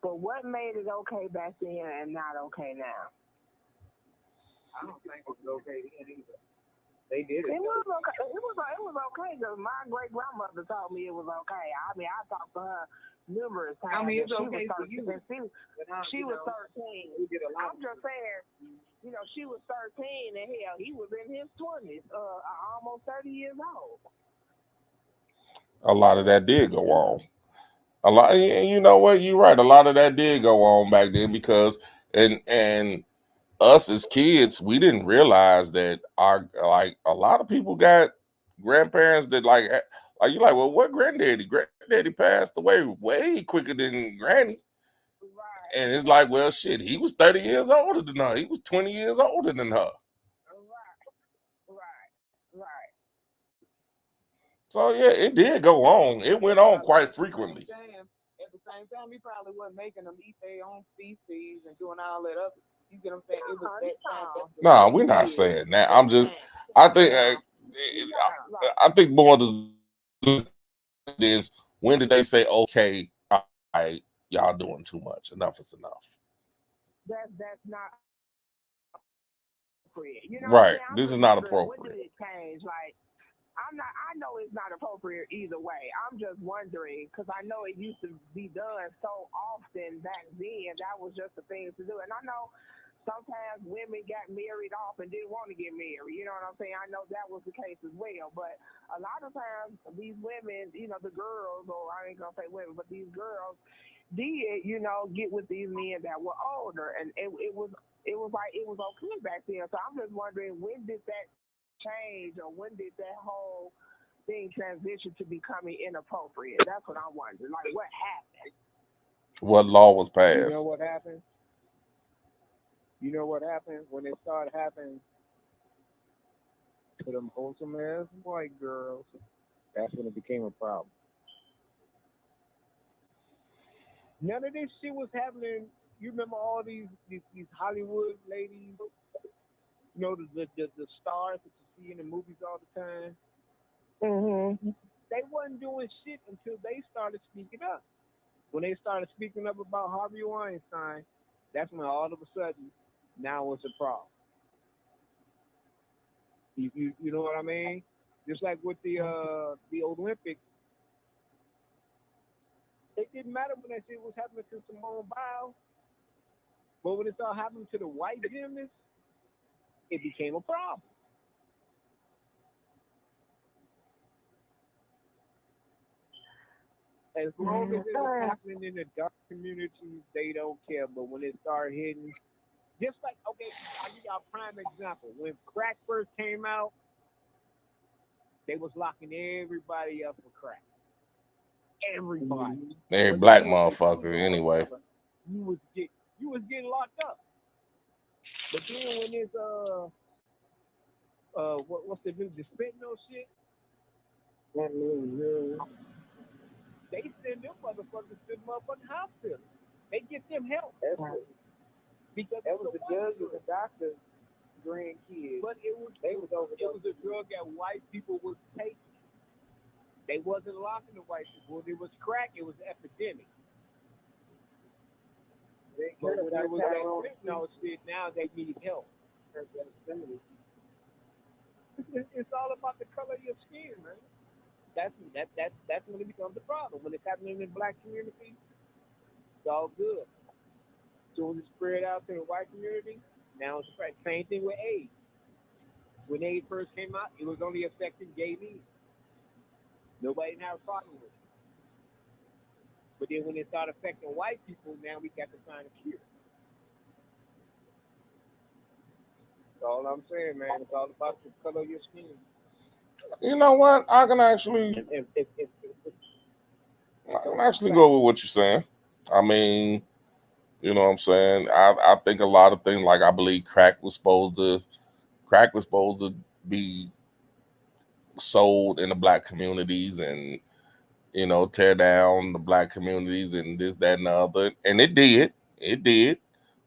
but what made it okay back then and not okay now? I don't think it was okay then either. They did it. It was okay. It was okay because my great grandmother told me it was okay. I mean, I talked to her numerous times. I mean, it's okay for you. She was 13. I'm just saying, you know, she was 13 and hell, he was in his 20s, almost 30 years old. A lot of that did go on. A lot, and you know what? You're right. A lot of that did go on back then because and us as kids, we didn't realize that a lot of people got grandparents that like you like, well, what granddaddy? Granddaddy passed away way quicker than granny. Right. And it's like, well, shit, he was 30 years older than her. He was 20 years older than her. Right. So yeah, it did go on. It went on quite frequently. At the same time, he probably wasn't making them eat their own feces and doing all that other. You get what I'm saying? It was that time. No, we're not saying that. I think more of the is when did they say, okay, all right, y'all doing too much. Enough is enough. That's not appropriate. You know right. This is not appropriate. When did it change? Like, I know it's not appropriate either way. I'm just wondering because I know it used to be done so often back then. That was just the thing to do. And I know sometimes women got married off and didn't want to get married. You know what I'm saying? I know that was the case as well. But a lot of times these women, you know, the girls, or I ain't gonna say women, but these girls did, you know, get with these men that were older, and it was like it was okay back then. So I'm just wondering, when did that change, or when did that whole thing transition to becoming inappropriate? That's what I'm wondering. Like, what happened? What law was passed? You know what happened? You know what happened when it started happening to them wholesome ass white girls? That's when it became a problem. None of this shit was happening. You remember all these Hollywood ladies, you know, the stars that you see in the movies all the time? Mm-hmm. They wasn't doing shit until they started speaking up. When they started speaking up about Harvey Weinstein, that's when all of a sudden Now it's a problem. You know what I mean? Just like with the Olympics, it didn't matter when that shit was happening to Simone Biles, but when it started happening to the white gymnasts, it became a problem. As long as it was happening in the dark communities, they don't care. But when it started hitting, just like, okay, I'll give y'all a prime example. When crack first came out, they was locking everybody up for crack. Everybody. Every But black then if you motherfucker, was anyway. you was getting locked up. But then when it's what's the new fentanyl shit? They send them motherfuckers to the motherfucking hospital. They get them help. Because That was the judges and doctors' grandkids. But it was a drug that white people was taking. They wasn't locking the white people. When it was crack, it was epidemic. But when it was that fentanyl shit, now they need help. It's all about the color of your skin, man. That's when it becomes a problem. When it's happening in the black community, it's all good. So when it spread out to the white community, now it's spread. Same thing with AIDS. When AIDS first came out, it was only affecting gay men. Nobody didn't have a problem with it. But then when it started affecting white people, now we got to find a cure. That's all I'm saying, man. It's all about the color of your skin. You know what? I can actually go with what you're saying. I mean, you know what I'm saying? I think a lot of things, like I believe crack was supposed to be sold in the black communities and, you know, tear down the black communities and this, that, and the other. And it did.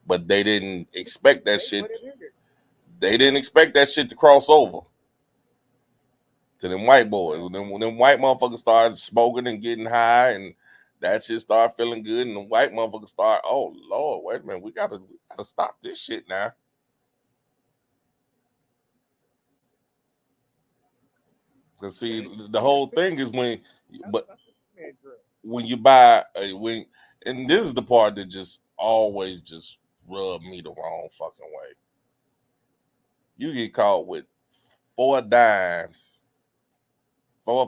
But they didn't expect that shit. They didn't expect that shit to cross over to them white boys. When them white motherfuckers started smoking and getting high, and that shit started feeling good, and the white motherfuckers start, oh Lord, wait a minute, we gotta stop this shit now. Cause see, the whole thing is when you buy and this is the part that just always just rub me the wrong fucking way. You get caught with 4 or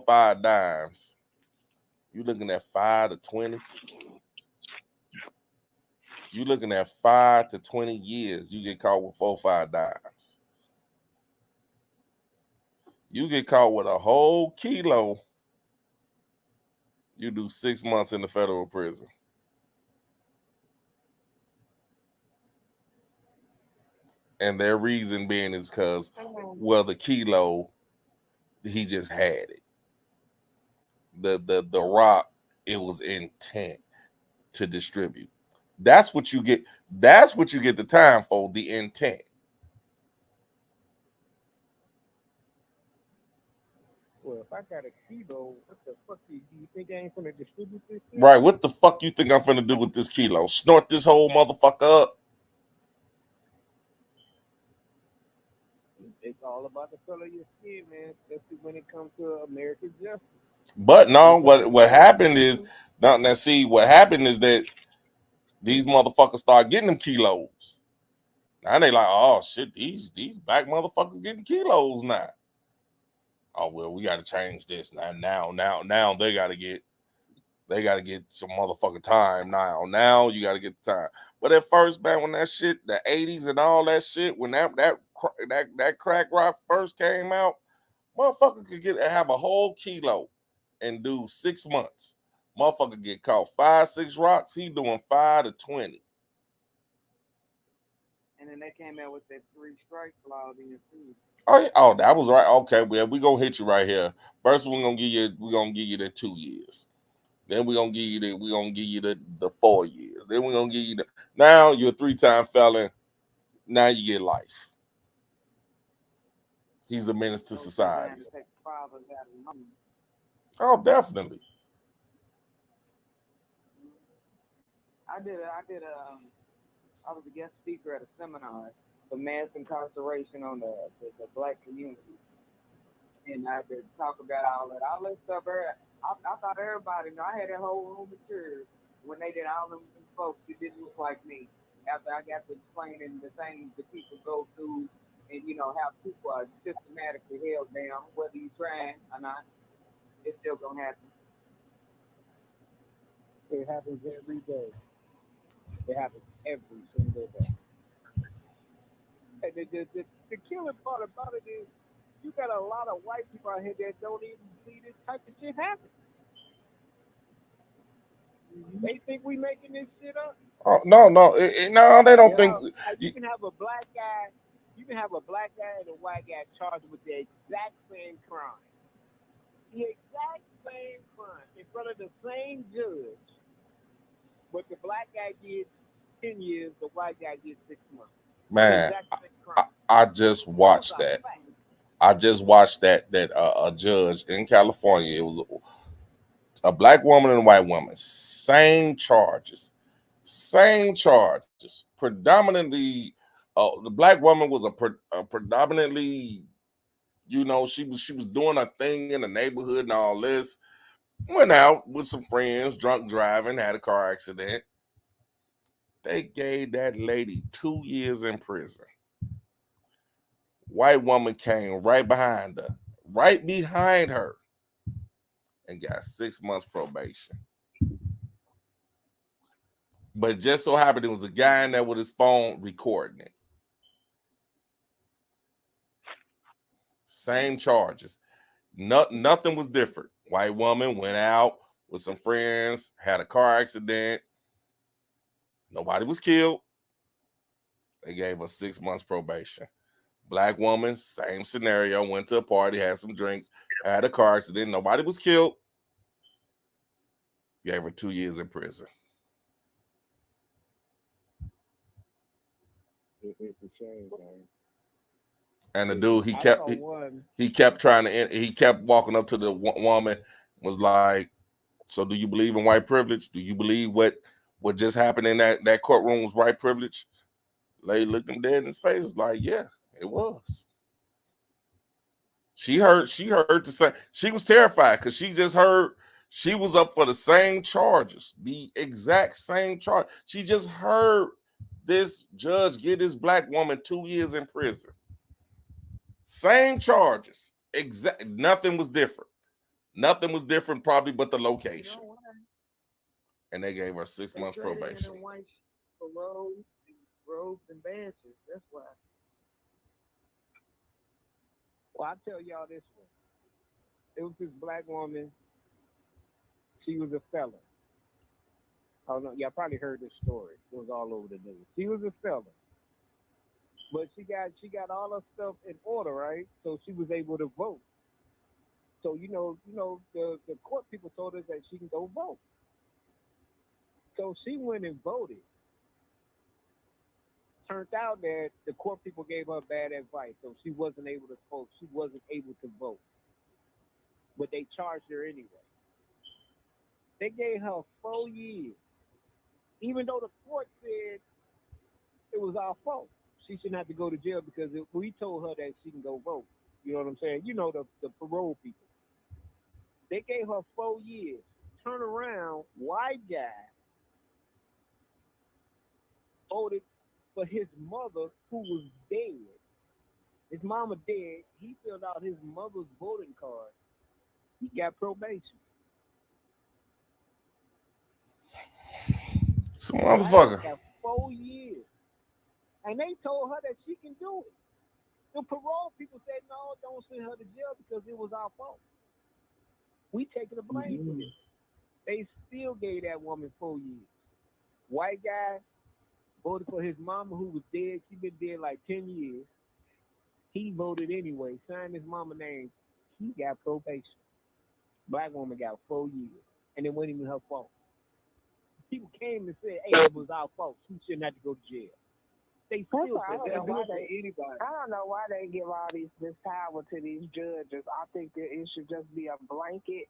5 dimes. You looking at 5 to 20. You looking at 5 to 20 years. You get caught with 4 or 5 dimes. You get caught with a whole kilo. You do 6 months in the federal prison. And their reason being is because, well, the kilo, he just had it. The rock, it was intent to distribute. That's what you get. That's what you get the time for, the intent. Well, if I got a kilo, what the fuck do you think I ain't gonna distribute this shit? Right, what the fuck you think I'm finna do with this kilo? Snort this whole motherfucker up? It's all about the color of your skin, man, especially when it comes to American justice. But no, what happened is now see what happened is that these motherfuckers start getting them kilos. Now they like, oh shit, these black motherfuckers getting kilos now. Oh well, we gotta change this now they gotta get some motherfucking time now. Now you gotta get the time. But at first, man, when that shit, the 80s and all that shit, when that crack rock first came out, motherfucker could have a whole kilo and do 6 months. Motherfucker get caught 5, 6 rocks, he doing 5 to 20. And then they came out with that 3 strike clause in your food. Oh, that was right. Okay, well, we gonna hit you right here. First, we're gonna give you the 2 years. Then we're gonna give you the 4 years. Then we're gonna give you now you're a 3-time felon. Now you get life. He's a menace to society. Oh, definitely. I did I was a guest speaker at a seminar for mass incarceration on the black community, and I had to talk about all that stuff. I thought everybody, I had that whole room of tears when they did all them folks that didn't look like me. After I got to explaining the things that people go through, and how people are systematically held down, whether you try or not, it's still gonna happen. It happens every day. It happens every single day. And the killing part about it is you got a lot of white people out here that don't even see this type of shit happen. They think we making this shit up. Oh no, no, no, they don't think. You can have a black guy, and a white guy charged with the exact same crime. The exact same crime in front of the same judge. But the black guy gets 10 years, the white guy gets 6 months. Man, I just watched that. I just watched that a judge in California. It was a black woman and a white woman. Same charges. Predominantly, the black woman was a predominantly, she was doing a thing in the neighborhood and all this. Went out with some friends, drunk driving, had a car accident. They gave that lady 2 years in prison. White woman came right behind her, and got 6 months probation. But it just so happened it was a guy in there with his phone recording it. Same charges. Nothing was different. White woman went out with some friends, had a car accident. Nobody was killed. They gave her 6 months probation. Black woman, same scenario, went to a party, had some drinks, had a car accident. Nobody was killed. Gave her 2 years in prison. It's a shame, man. And the dude, he kept walking up to the woman, was like, "So do you believe in white privilege? Do you believe what just happened in that courtroom was white privilege?" Lady looked him dead in his face, was like, "Yeah, it was." She heard the same. She was terrified because she just heard she was up for the same charges, the exact same charge. She just heard this judge give this black woman 2 years in prison. Same charges. Nothing was different. Nothing was different, probably, but the location. And they gave her 6 months probation. Robes and badges. That's why. Well, I'll tell y'all this one. It was this black woman. She was a felon. Oh no, y'all probably heard this story. It was all over the news. She was a felon. But she got all her stuff in order, right? So she was able to vote. So the court people told her that she can go vote. So she went and voted. Turned out that the court people gave her bad advice, so she wasn't able to vote. She wasn't able to vote. But they charged her anyway. They gave her 4 years. Even though the court said it was our fault. She shouldn't have to go to jail because we told her that she can go vote. You know what I'm saying? The parole people. They gave her 4 years. Turn around, white guy voted for his mother who was dead. His mama dead. He filled out his mother's voting card. He got probation. Some motherfucker. Got 4 years. And they told her that she can do it. The parole people said, no, don't send her to jail because it was our fault. We taking the blame for this. They still gave that woman 4 years. White guy voted for his mama who was dead. She been dead like 10 years. He voted anyway, signed his mama name. He got probation. Black woman got 4 years. And it wasn't even her fault. People came and said, hey, it was our fault. She shouldn't have to go to jail. They still said that. I don't know why they give all this power to these judges. I think that it should just be a blanket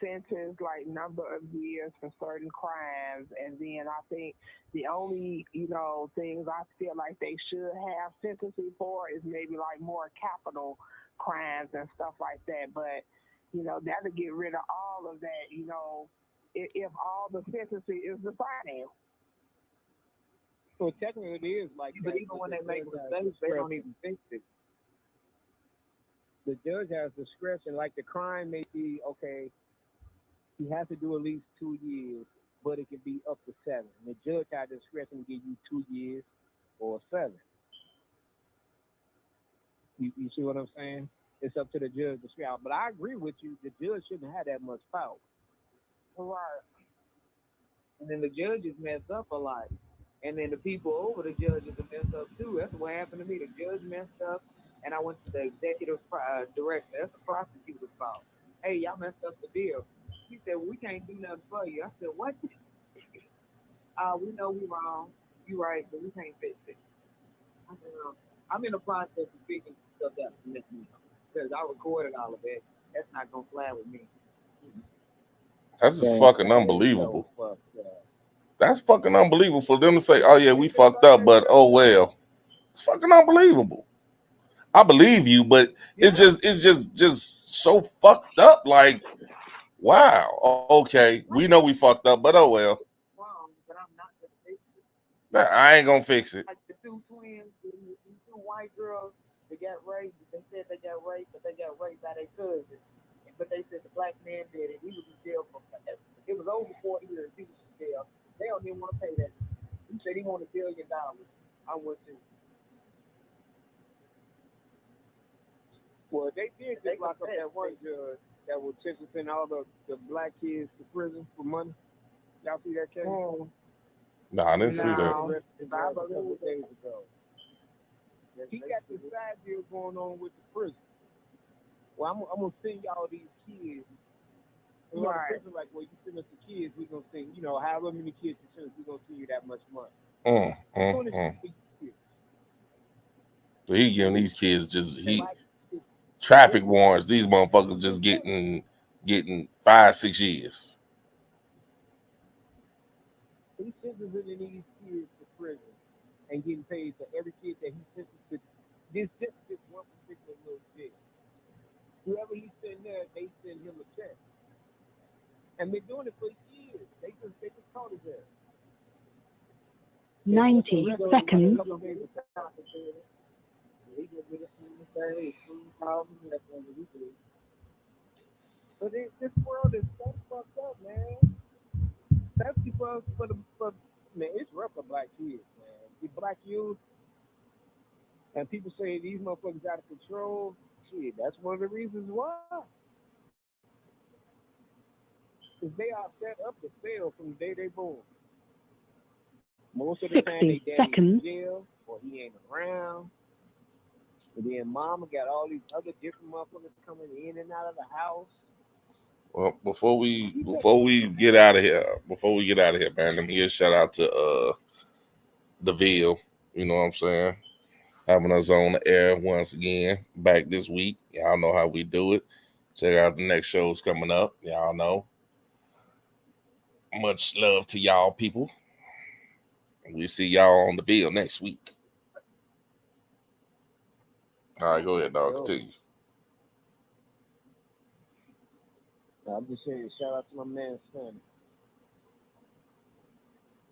sentenced like number of years for certain crimes, and then I think the only things I feel like they should have sentencing for is maybe like more capital crimes and stuff like that. But that'll get rid of all of that. If all the sentencing is the finance. So technically, it is like. But that, even but when the they make judge has mistakes, they don't discretion. even fix it. The judge has discretion. Like the crime may be okay. He has to do at least 2 years, but it can be up to 7. And the judge has discretion to give you 2 years or 7. You see what I'm saying? It's up to the judge to figure out. But I agree with you. The judge shouldn't have that much power. Right. And then the judges mess up a lot. And then the people over the judges are messed up too. That's what happened to me. The judge messed up, and I went to the executive director. That's the prosecutor's fault. Hey, y'all messed up the deal. He said, well, we can't do nothing for you. I said, what? We know we wrong. You right, but we can't fix it. I said, I'm in the process of fixing stuff up because I recorded all of it. That's not gonna fly with me. That's just Dang, fucking that's unbelievable. so fucked up. That's fucking unbelievable for them to say, "Oh yeah, we fucked up," but oh well. It's fucking unbelievable. I believe you, but it's just so fucked up. Like, wow, okay, we know we fucked up, but oh well. Wrong, but I'm not gonna fix it. Nah, I ain't gonna fix it. Like the 2 twins, the 2 white girls that got raped. They said they got raped, but they got raped by their cousin. But they said the black man did it. He was in jail for it was over 4 years. He was in jail. They don't even want to pay that. He said he wanted $1 billion. I would too. Well, they did just lock up that one judge that was sentencing all the black kids to prison for money. Y'all see that case? Nah, I didn't see that. No. A couple of days ago. He got this side deal going on with the prison. Well, I'm gonna send y'all these kids. You know, Right. the prison, like, well, you send us the kids, we're gonna send, however many kids you send us, we're gonna send you that much money. So he giving these kids traffic warrants. These motherfuckers just getting 5-6 years. He's sentencing these kids to prison and getting paid for every kid that he sentenced to. This one particular little kid. Whoever he send there, they send him a check. And been doing it for years. They just caught his ass. 90 seconds. But this world is so fucked up, man. Especially for man, it's rough for black kids, man. The black youth, and people say these motherfuckers out of control. Shit, that's one of the reasons why. Because they are set up to fail from the day they born. Most of the time, they 60 daddy in seconds. jail or he ain't around. And then mama got all these other different motherfuckers coming in and out of the house. Well, before we get out of here, man, let me give a shout out to the Ville. You know what I'm saying? Having us on the air once again, back this week. Y'all know how we do it. Check out the next shows coming up. Y'all know. Much love to y'all people. We see y'all on the Ville next week. All right, go ahead, dog. Continue. I'm just saying, shout out to my man Sonny.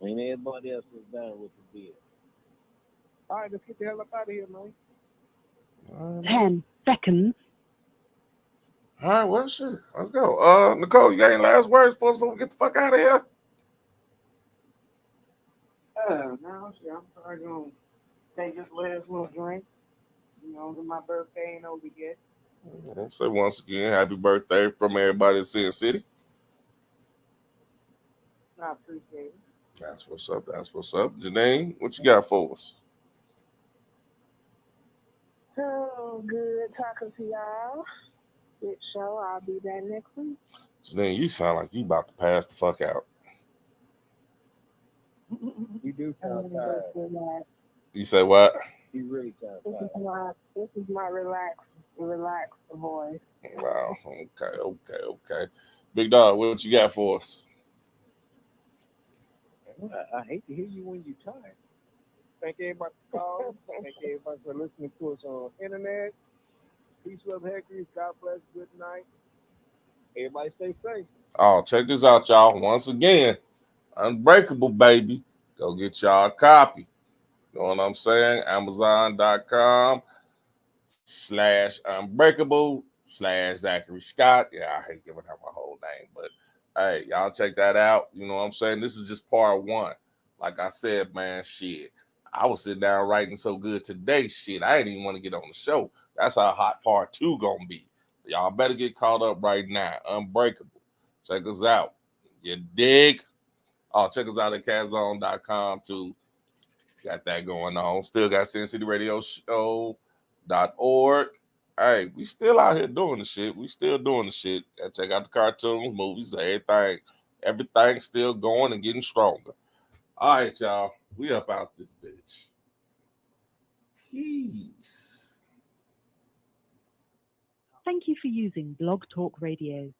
And everybody else was down with the deal. All right, let's get the hell up out of here, man. 10 seconds. All right, well, shit. Let's go. Nicole, you got any last words for us before we get the fuck out of here? No, shit, I'm probably gonna take this last little drink. My birthday ain't over yet. I'll say once again, happy birthday from everybody in Sin City. I appreciate it. That's what's up. Janine, what you got for us? Oh, good talking to y'all. Good show. I'll be back next week. Janine, you sound like you about to pass the fuck out. You do sound tired. You say what? You really sound tired. This is my relaxed voice. Wow. Okay. Big dog, what you got for us? I hate to hear you when you're tired. Thank everybody for calling. Thank everybody for listening to us on internet. Peace, love, Hector. God bless. Good night. Everybody stay safe. Oh, check this out, y'all. Once again, Unbreakable, baby. Go get y'all a copy. You know what I'm saying? Amazon.com/Unbreakable/Zachary Scott. Yeah, I hate giving out my whole name, but hey, y'all check that out. You know what I'm saying? This is just part one. Like I said, man, shit. I was sitting down writing so good today, shit. I didn't even want to get on the show. That's how hot part 2 gonna be. Y'all better get caught up right now. Unbreakable. Check us out. You dig? Oh, check us out at catzone.com too. Got that going on. Still got SinCityRadioShow.org. Hey, we still out here doing the shit. We still doing the shit. Check out the cartoons, movies, everything. Everything's still going and getting stronger. All right, y'all. We up out this bitch. Peace. Thank you for using Blog Talk Radio.